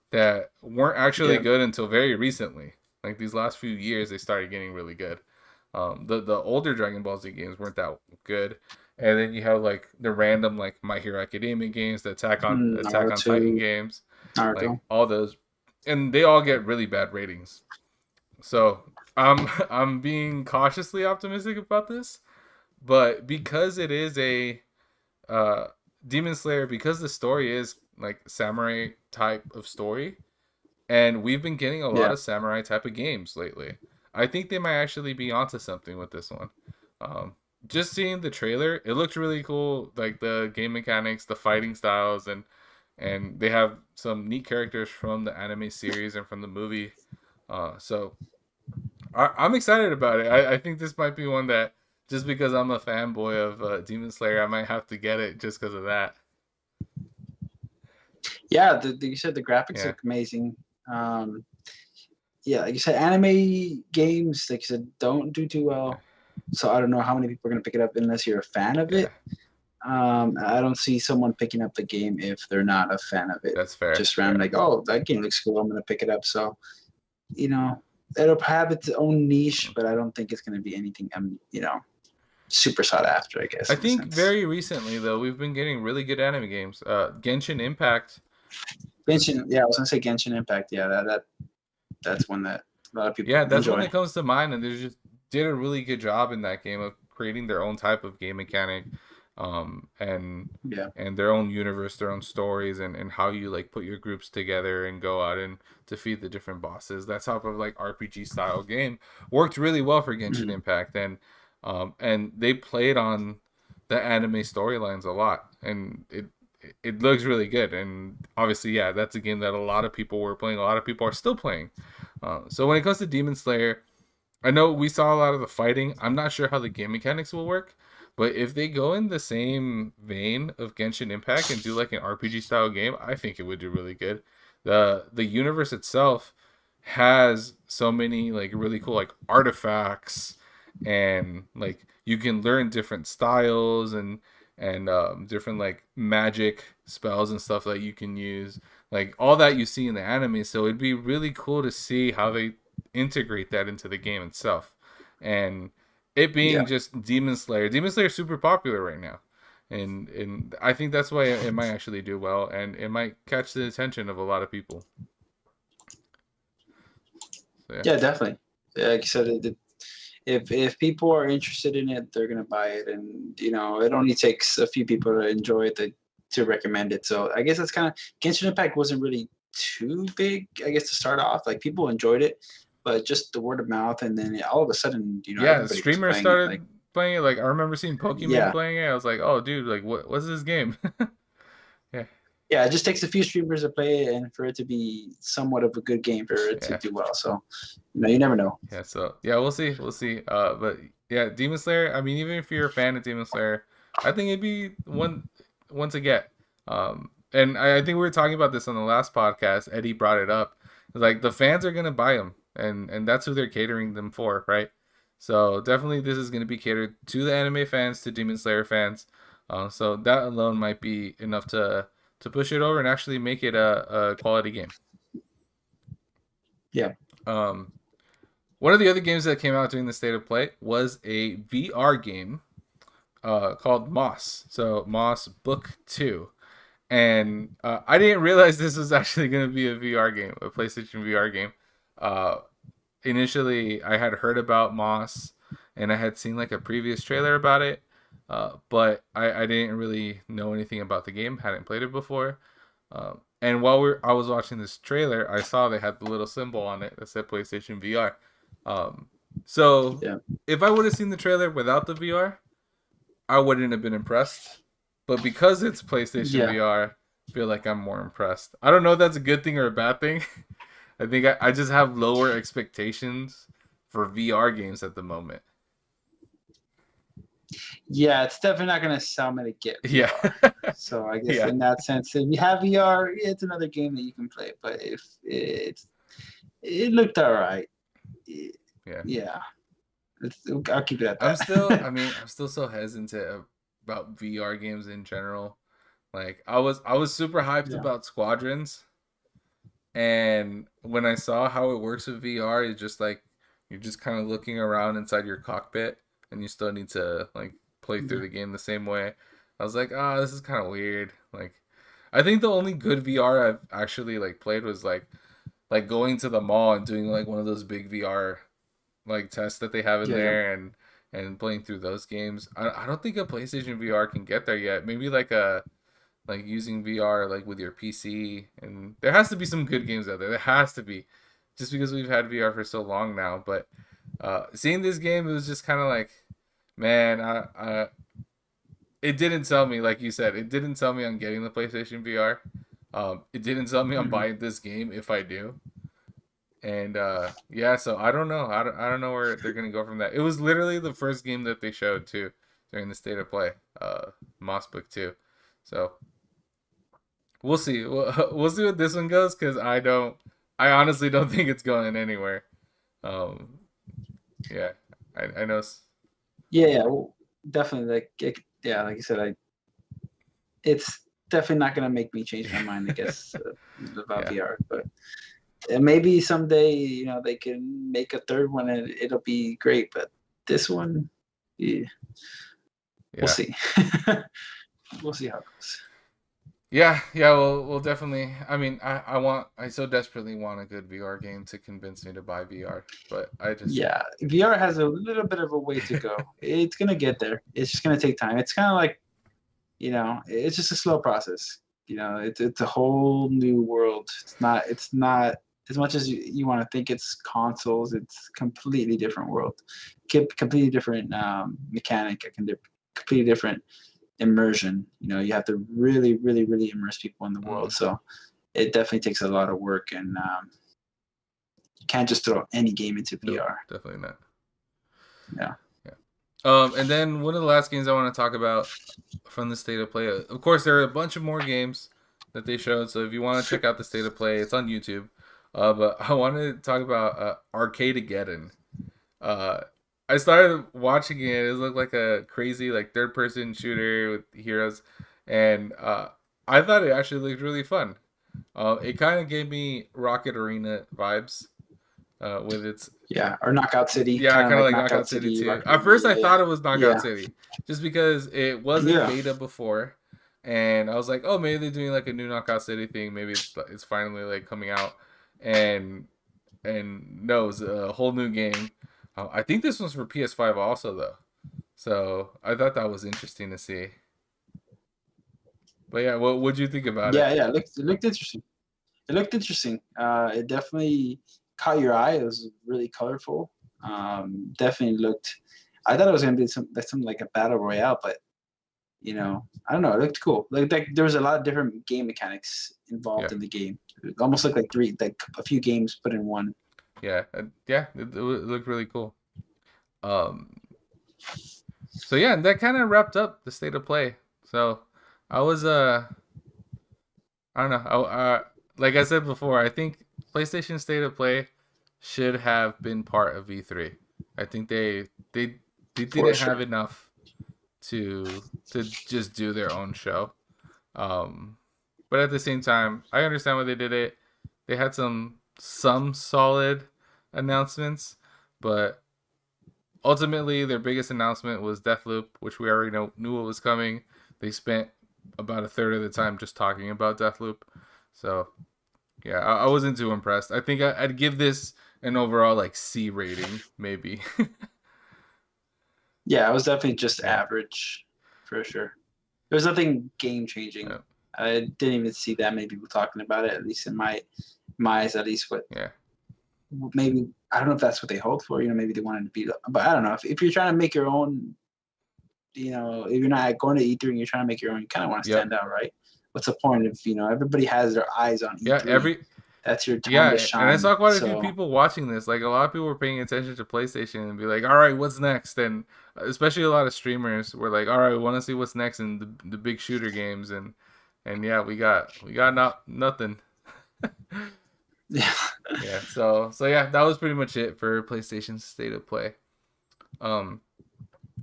that weren't actually Yeah. good until very recently. Like these last few years, they started getting really good. The older Dragon Ball Z games weren't that good, and then you have like the random like My Hero Academia games, the Attack on Titan Naruto. games, like Naruto. all those, and they all get really bad ratings. So I'm being cautiously optimistic about this, but because it is a uh, Demon Slayer, because the story is like samurai type of story, and we've been getting a lot Yeah. of samurai type of games lately. I think they might actually be onto something with this one. Um, just seeing the trailer, it looked really cool. Like the game mechanics, the fighting styles, and they have some neat characters from the anime series and from the movie. So I'm excited about it. I think this might be one that, just because I'm a fanboy of Demon Slayer, I might have to get it just because of that. Yeah, you said the graphics Yeah, look amazing. Um, yeah, like you said, anime games, like you said, don't do too yeah, well. So I don't know how many people are gonna pick it up unless you're a fan of yeah. it. I don't see someone picking up the game if they're not a fan of it. That's fair. Just random, Yeah. like, oh, that game looks cool. I'm gonna pick it up. So it'll have its own niche, but I don't think it's gonna be anything. Super sought after, I guess, I in a think sense. very recently though we've been getting really good anime games. Genshin Impact. Genshin, yeah, I was gonna say Genshin Impact. Yeah, that's one that a lot of Yeah, people that's one enjoy. that comes to mind, and they just did a really good job in that game of creating their own type of game mechanic, um, and Yeah. and their own universe, their own stories, and how you like put your groups together and go out and defeat the different bosses. That type of like RPG style game worked really well for Genshin Mhm. Impact, and they played on the anime storylines a lot, and it looks really good. And obviously, yeah, that's a game that a lot of people were playing. A lot of people are still playing. So when it comes to Demon Slayer, I know we saw a lot of the fighting. I'm not sure how the game mechanics will work, but if they go in the same vein of Genshin Impact and do like an RPG style game, I think it would do really good. The universe itself has so many like really cool like artifacts, and like you can learn different styles and different like magic spells and stuff that you can use, like all that you see in the anime. So it'd be really cool to see how they integrate that into the game itself. And it Yeah. being just Demon Slayer. Demon Slayer is super popular right now. And I think that's why it might actually do well, and it might catch the attention of a lot of people. So yeah. Yeah, definitely. Yeah, like you said, if people are interested in it, they're gonna buy it, and it only takes a few people to enjoy it to recommend it. So I guess that's kind of Genshin Impact wasn't really too big, I guess, to start off. Like people enjoyed it, but just the word of mouth, and then all of a sudden, Yeah, the everybody was streamers playing it. Like, started playing it. Like I remember seeing Pokemon yeah, playing it. I was like, oh dude, like what's this game? Yeah, yeah, it just takes a few streamers to play it, and for it to be somewhat of a good game for it to yeah. do well. So, you never know. Yeah, so yeah, we'll see, we'll see. But yeah, Demon Slayer. I mean, even if you're a fan of Demon Slayer, I think it'd be one to get. And I think we were talking about this on the last podcast. Eddie brought it up. Like the fans are gonna buy them, and that's who they're catering them for, right? So definitely, this is gonna be catered to the anime fans, to Demon Slayer fans. So that alone might be enough to push it over and actually make it a quality game. Yeah, Um, One of the other games that came out during the state of play was a VR game called Moss. So Moss Book 2. And I didn't realize this was actually going to be a VR game, a PlayStation VR game. Uh, Initially, I had heard about Moss and I had seen like a previous trailer about it. But I didn't really know anything about the game, hadn't played it before. And while I was watching this trailer, I saw they had the little symbol on it that said PlayStation VR. Um, so yeah, if I would have seen the trailer without the VR, I wouldn't have been impressed. But because it's PlayStation yeah. VR, I feel like I'm more impressed. I don't know if that's a good thing or a bad thing. I think I just have lower expectations for VR games at the moment. Yeah, it's definitely not going to sell me to get Yeah. VR. So I guess Yeah. in that sense, if you have VR, it's another game that you can play. But if it looked all right, Yeah. yeah, I'll keep it at I'm still, that. I mean, I'm still so hesitant about VR games in general. Like I was super hyped Yeah, about Squadrons, and when I saw how it works with VR, it's just like you're just kind of looking around inside your cockpit, and you still need to like play through yeah, the game the same way. I was like, ah, this is kind of weird. Like, I think the only good VR I've actually like played was like going to the mall and doing like one of those big VR like tests that they have in yeah, yeah. there, and playing through those games. I don't think a PlayStation VR can get there yet. Maybe like a like using VR like with your PC, and there has to be some good games out there. There has to be, just because we've had VR for so long now. But seeing this game, it was just kind of like, man, it didn't tell me, like you said, it didn't tell me I'm getting the PlayStation VR. It didn't tell me I'm Mhm. buying this game if I do. And yeah, so I don't know. I don't know where they're gonna go from that. It was literally the first game that they showed too during the state of play, Moss Book 2. So we'll see. We'll see what this one goes because I honestly don't think it's going anywhere. Um, yeah, I know. Yeah, yeah, well, definitely. Yeah, like you said, it's definitely not gonna make me change my mind. I guess about Yeah, VR, but maybe someday they can make a third one and it'll be great. But this one, yeah, we'll yeah. see. We'll see how it goes. Yeah. Well, we'll definitely. I mean, I so desperately want a good VR game to convince me to buy VR, but I just, Yeah, VR has a little bit of a way to go. It's gonna get there. It's just gonna take time. It's kind of like, it's just a slow process. It's a whole new world. It's not as much as you want to think it's consoles. It's completely different world, completely different mechanic, completely different immersion. You have to really, really, really immerse people in the world. mm, So it definitely takes a lot of work, and you can't just throw any game into nope, VR. definitely not. Yeah. Yeah. And then one of the last games I want to talk about from the state of play. Of course, there are a bunch of more games that they showed. So if you want to check out the state of play, it's on YouTube. But I wanted to talk about Arcadegeddon. Uh, I started watching it. It looked like a crazy like third person shooter with heroes, and I thought it actually looked really fun. It kind of gave me Rocket Arena vibes with its Yeah, or Knockout City, yeah, kind of kind of like like Knockout Knockout City City, too. Rocket At Arena. first, I Yeah, thought it was Knockout yeah, City, just because it wasn't yeah, beta before, and I was like, oh, maybe they're doing like a new Knockout City thing. Maybe it's finally like coming out, and no, it's a whole new game. I think this one's for PS5 also though, so I thought that was interesting to see. But yeah, what would you think about it? yeah, yeah. It looked interesting. It looked interesting. It definitely caught your eye. It was really colorful. Definitely looked. I thought it was gonna be something like a battle royale, but I don't know. It looked cool. Like there was a lot of different game mechanics involved Yeah, in the game. It almost looked like a few games put in one. yeah, it looked really cool. Um, so yeah, and that kind of wrapped up the state of play. So I was I don't know. Like I said before, I think PlayStation State of Play should have been part of E3. I think they For didn't have sure. enough to just do their own show. Um, but at the same time, I understand why they did it. They had some solid announcements, but ultimately their biggest announcement was Deathloop, which we already knew it was coming. They spent about a third of the time just talking about Deathloop. So yeah, I wasn't too impressed. I think I'd give this an overall like C rating, maybe. Yeah, it was definitely just Yeah, average, for sure. There was nothing game changing. yeah, I didn't even see that many people talking about it. At least in my eyes, at least what yeah, maybe I don't know if that's what they hoped for. Maybe they wanted to be, but I don't know if you're trying to make your own. If you're not going to E3 and you're trying to make your own, you kind of want to yep, stand out, right? What's the point if everybody has their eyes on yeah. E3? That's your time to And I shine. saw quite a few So people watching this. Like a lot of people were paying attention to PlayStation and be like, "All right, what's next?" And especially a lot of streamers were like, "All right, we want to see what's next in the big shooter games." And yeah, we got nothing. yeah, Yeah, so yeah, that was pretty much it for PlayStation State of Play. Um,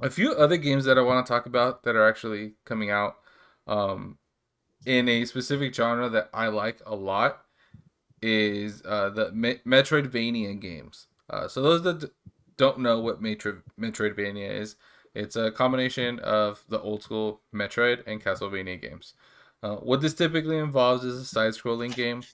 a few other games that I want to talk about that are actually coming out, um, in a specific genre that I like a lot is the Metroidvania games. So those that don't know what Metroidvania is, it's a combination of the old school Metroid and Castlevania games. What this typically involves is a side-scrolling game.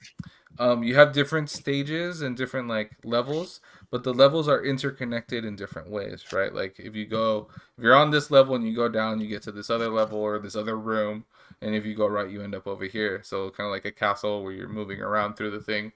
You have different stages and different like levels, but the levels are interconnected in different ways, right? Like if you're on this level and you go down, you get to this other level or this other room, and if you go right, you end up over here. So kind of like a castle where you're moving around through the thing.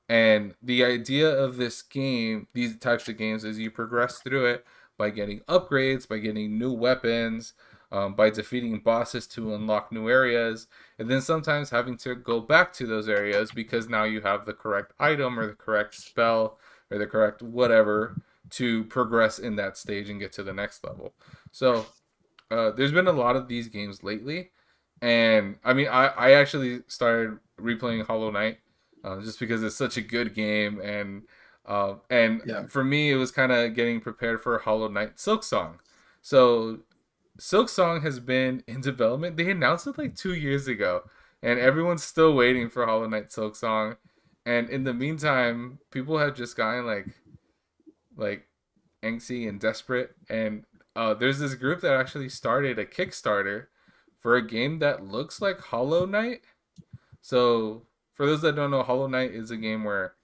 And the idea of this game, these types of games, is you progress through it by getting upgrades, by getting new weapons, by defeating bosses to unlock new areas, and then sometimes having to go back to those areas because now you have the correct item or the correct spell or the correct whatever to progress in that stage and get to the next level. So there's been a lot of these games lately, and I mean, I actually started replaying Hollow Knight just because it's such a good game, and Yeah. for me, it was kind of getting prepared for Hollow Knight Silk Song. So Silk Song has been in development. They announced it like 2 years ago, and everyone's still waiting for Hollow Knight Silk Song. And in the meantime, people have just gotten like angsty and desperate. And there's this group that actually started a Kickstarter for a game that looks like Hollow Knight. So for those that don't know, Hollow Knight is a game where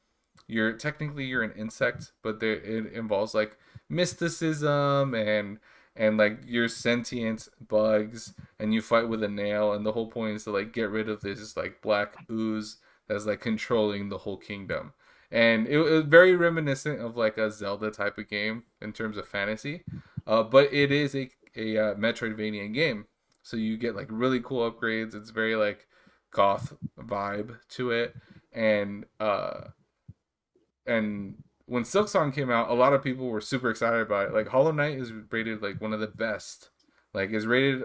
you're an insect, but it involves like mysticism and like you're sentient bugs and you fight with a nail, and the whole point is to like get rid of this like black ooze that's like controlling the whole kingdom. And it was very reminiscent of like a Zelda type of game in terms of fantasy, but it is a Metroidvania game. So you get like really cool upgrades. It's very like goth vibe to it, and when Silksong came out, a lot of people were super excited about it. Like Hollow Knight is rated like one of the best, like is rated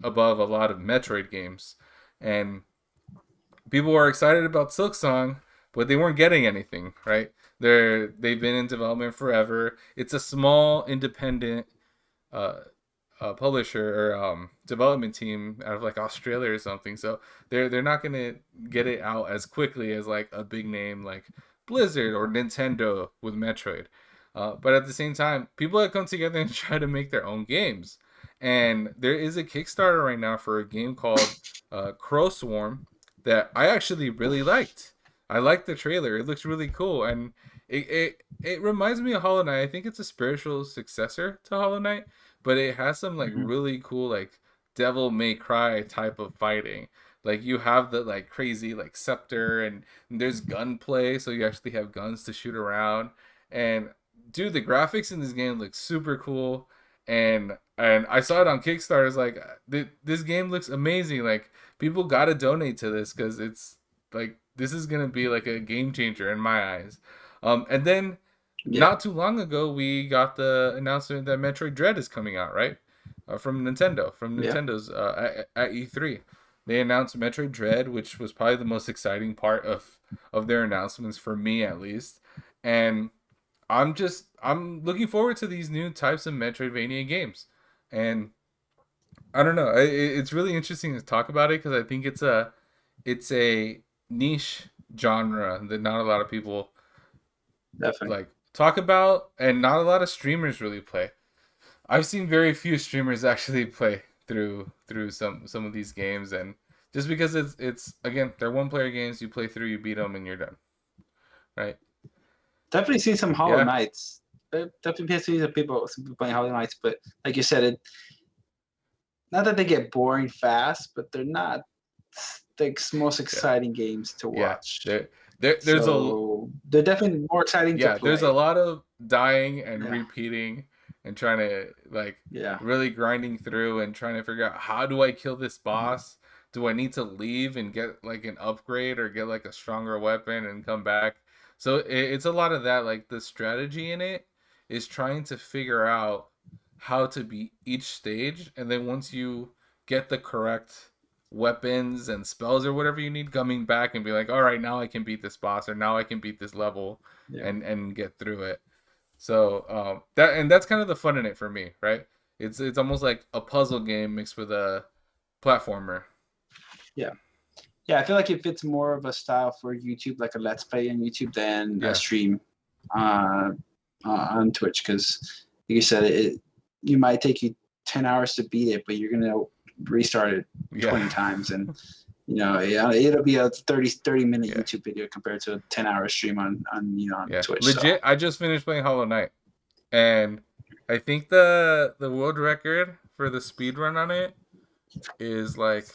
above a lot of Metroid games, and people were excited about Silksong, but they weren't getting anything. Right? They've been in development forever. It's a small independent uh, publisher or development team out of like Australia or something. So they're not gonna get it out as quickly as like a big name like Blizzard or Nintendo with Metroid. But at the same time, people have come together and try to make their own games. And there is a Kickstarter right now for a game called Crow Swarm that I actually really liked. I liked the trailer. It looks really cool, and it reminds me of Hollow Knight. I think it's a spiritual successor to Hollow Knight, but it has some like Mhm. really cool like Devil May Cry type of fighting. Like you have the like crazy like scepter, and there's gunplay, so you actually have guns to shoot around. And dude, the graphics in this game look super cool. And I saw it on Kickstarter. It's like this game looks amazing. Like people gotta donate to this because it's like this is gonna be like a game changer in my eyes. And then Yeah. not too long ago, we got the announcement that Metroid Dread is coming out, right? From Nintendo, from Yeah. Nintendo's at E3. They announced Metroid Dread, which was probably the most exciting part of their announcements for me at least. And I'm looking forward to these new types of Metroidvania games. And I don't know, it's really interesting to talk about it because I think it's a niche genre that not a lot of people Definitely. like talk about, and not a lot of streamers really play. I've seen very few streamers actually play through some of these games, and just because it's again they're one player games, you play through, you beat them, and you're done, right? Definitely seen some Hollow Yeah, Knights. Definitely seen some people playing Hollow Knights, but like you said, it not that they get boring fast, but they're not the most yeah, exciting games to yeah. watch. There's a So they're definitely more exciting to yeah, there's a play. lot of dying and Yeah. repeating and trying to like Yeah. really grinding through and trying to figure out how do I kill this Mhm. boss? Do I need to leave and get like an upgrade or get like a stronger weapon and come back? So it's a lot of that. Like the strategy in it is trying to figure out how to beat each stage, and then once you get the correct weapons and spells or whatever you need, coming back and be like, all right, now I can beat this boss or now I can beat this level Yeah. and get through it. So that's kind of the fun in it for me, right? It's almost like a puzzle game mixed with a platformer. Yeah. Yeah. I feel like it fits more of a style for YouTube, like a Let's Play on YouTube, than a Yeah, stream uh, on Twitch. Because, like you said, you might take you 10 hours to beat it, but you're going to restart it yeah, 20 times. And, yeah, it'll be a 30-minute yeah, YouTube video compared to a 10-hour stream on yeah. Twitch. So, Legit, I just finished playing Hollow Knight, and I think the world record for the speed run on it is like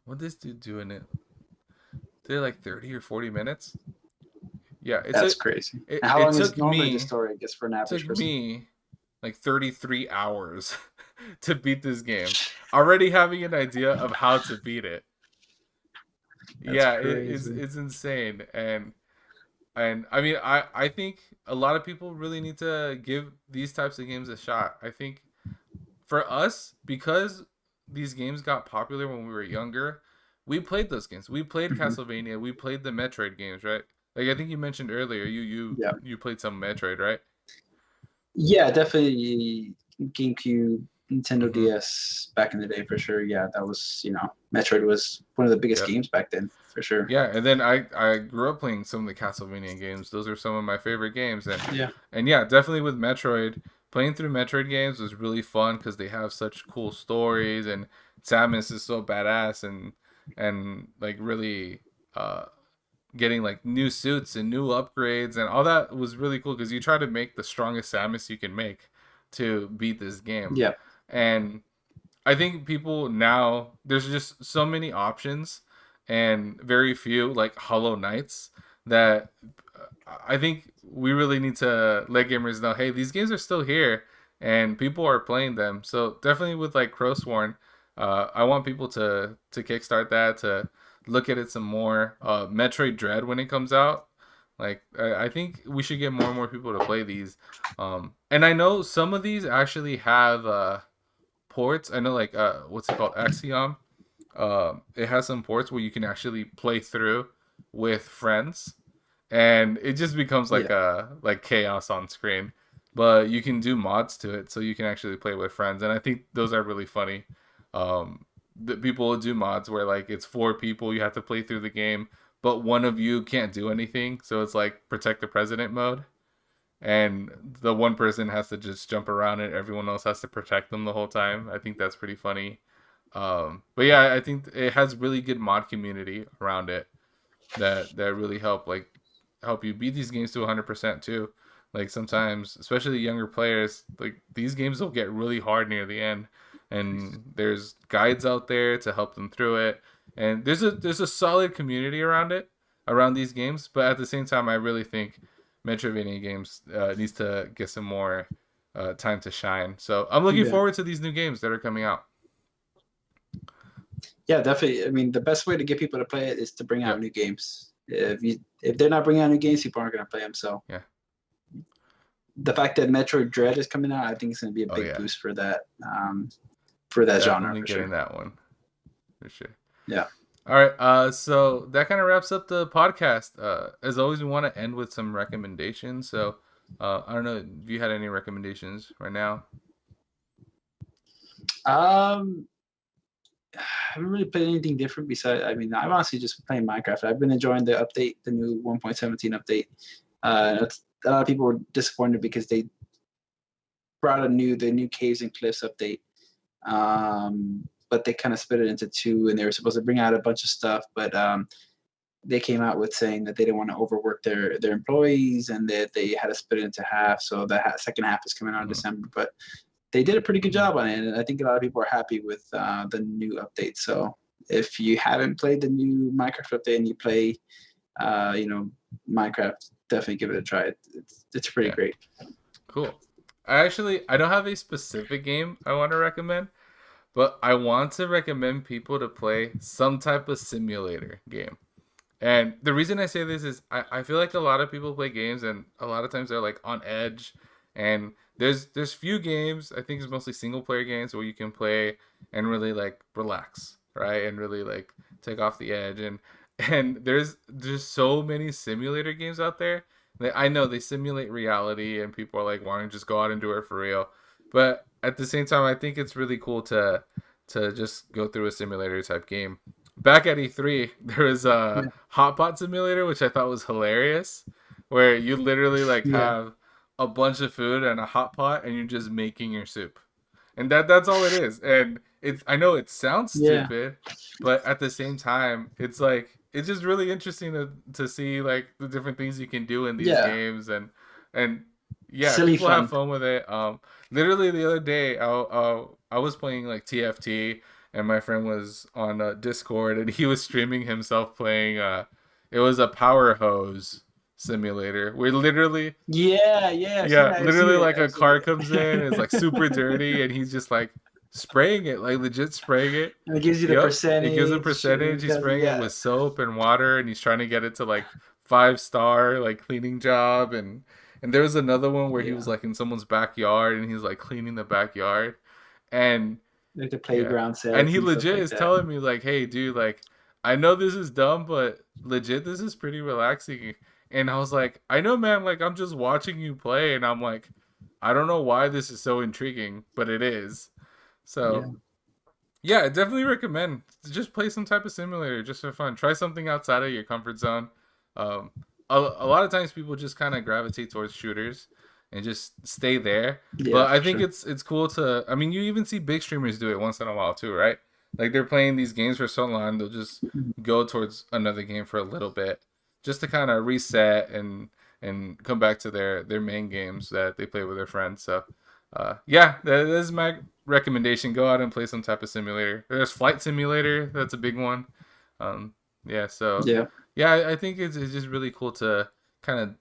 what this dude do in it? Did like 30 or 40 minutes? Yeah, that's crazy. it, And how it long is took normally the me story, I guess, for an average took person? me like 33 hours to beat this game, already having an idea of how to beat it. That's Yeah, crazy. it's insane. And I mean, I think a lot of people really need to give these types of games a shot. I think for us, because these games got popular when we were younger, we played those games. We played Hmm. Castlevania. We played the Metroid games, right? Like I think you mentioned earlier, Yeah. you played some Metroid, right? Yeah, definitely GameCube, Nintendo Mm-hmm. DS back in the day for sure. Yeah, that was, Metroid was one of the biggest Yep. games back then for sure. Yeah, and then I grew up playing some of the Castlevania games. Those are some of my favorite games, Yeah. and yeah, definitely with Metroid, playing through Metroid games was really fun because they have such cool stories, and Samus is so badass, and like really uh getting like new suits and new upgrades and all that was really cool because you try to make the strongest Samus you can make to beat this game, Yeah. and I think people now there's just so many options and very few like Hollow Knights that I think we really need to let gamers know, hey, these games are still here and people are playing them. So definitely with like Crowsworn, I want people to kickstart that to look at it some more. Metroid Dread when it comes out, like I think we should get more and more people to play these. And I know some of these actually have ports. I know like what's it called, Axiom. It has some ports where you can actually play through with friends, and it just becomes Yeah. like chaos on screen. But you can do mods to it, so you can actually play with friends, and I think those are really funny. The people will do mods where like it's four people, you have to play through the game, but one of you can't do anything, so it's like protect the president mode, and the one person has to just jump around and everyone else has to protect them the whole time. I think that's pretty funny. But yeah, I think it has really good mod community around it that really help you beat these games to 100% too. Like sometimes, especially younger players, like these games will get really hard near the end, and there's guides out there to help them through it. And there's a solid community around it, around these games. But at the same time, I really think Metroidvania games needs to get some more time to shine. So I'm looking Yeah. forward to these new games that are coming out. Yeah, definitely. I mean, the best way to get people to play it is to bring out Yep. new games. If they're not bringing out new games, people aren't going to play them. So Yeah. the fact that Metroid Dread is coming out, I think it's going to be a Oh big yeah. boost for that genre Definitely for getting sure. that one for sure. Yeah. All right. So that kind of wraps up the podcast. As always, we want to end with some recommendations. So, I don't know if you had any recommendations right now. Um, I haven't really played anything different besides. I mean, I've honestly just been playing Minecraft. I've been enjoying the update, the new 1.17 update. A lot of people were disappointed because they brought the new caves and cliffs update. But they kind of split it into two, and they were supposed to bring out a bunch of stuff, but they came out with saying that they didn't want to overwork their employees and that they had to split it into half. So the second half is coming out in Mm-hmm. December, but they did a pretty good job on it, and I think a lot of people are happy with the new update. So if you haven't played the new Minecraft update and you play, you know, Minecraft, definitely give it a try. It's pretty Yeah. great. Cool. I don't have a specific game I want to recommend, but I want to recommend people to play some type of simulator game. And the reason I say this is I feel like a lot of people play games and a lot of times they're like on edge, and there's few games, I think it's mostly single player games where you can play and really like relax, right? And really like take off the edge, and there's so many simulator games out there that I know they simulate reality and people are like wanting to just go out and do it for real. But at the same time I think it's really cool to just go through a simulator type game. Back at E3, there was a Yeah. hot pot simulator, which I thought was hilarious, where you literally like Yeah. have a bunch of food and a hot pot, and you're just making your soup, and that's all it is. And it's I know it sounds Yeah. stupid, but at the same time, it's like it's just really interesting to see like the different things you can do in these Yeah. games, and yeah, Silly people have fun. fun with it. Literally the other day, I was playing like TFT, and my friend was on Discord, and he was streaming himself playing. It was a power hose simulator where literally, Yeah, I've seen yeah, it. I've seen literally it. like a I've seen car comes in, it's like it. super dirty, and he's just like spraying it, like legit spraying it. And it gives you the Yep, it gives him percentage. And percentage. it He's does, spraying it yeah, with soap and water, and he's trying to get it to like 5 star like cleaning job. And there was another one where he was yeah. like in someone's backyard, and he's like cleaning the backyard, and Like the yeah, playground and sets he and stuff legit like is that. telling me like, hey, dude, like I know this is dumb, but legit this is pretty relaxing. And I was like, I know, man, like I'm just watching you play, and I'm like, I don't know why this is so intriguing, but it is. Yeah, So yeah, I definitely recommend to just play some type of simulator just for fun. Try something outside of your comfort zone. Um, a lot of times people just kind of gravitate towards shooters and just stay there. yeah, But I for think sure. it's cool to. I mean, you even see big streamers do it once in a while too, right? Like they're playing these games for so long, they'll just Mhm. go towards another game for a little bit, just to kind of reset and come back to their main games that they play with their friends. So yeah, that is my recommendation. Go out and play some type of simulator. There's Flight Simulator. That's a big one. Um, yeah, so Yeah, yeah, I think it's just really cool to kind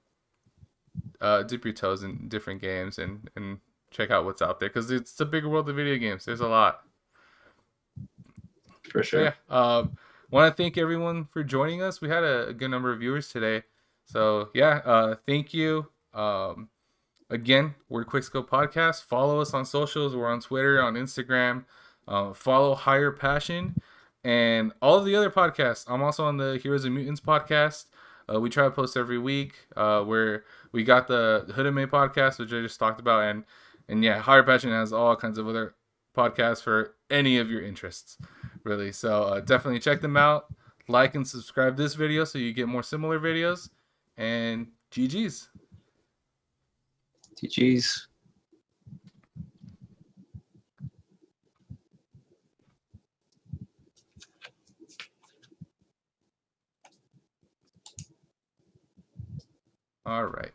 of dip your toes in different games and check out what's out there because it's a big world of video games. There's a lot. for So yeah, sure. want to thank everyone for joining us. We had a good number of viewers today. So yeah, thank you. Again, we're Quickscope Podcast. Follow us on socials. We're on Twitter, on Instagram. Follow Higher Passion and all of the other podcasts. I'm also on the Heroes and Mutants podcast. We try to post every week. Where we got the Hoodame podcast, which I just talked about, and yeah, Higher Passion has all kinds of other podcasts for any of your interests, really. So definitely check them out. Like and subscribe this video so you get more similar videos. And GG's. GG's. All right.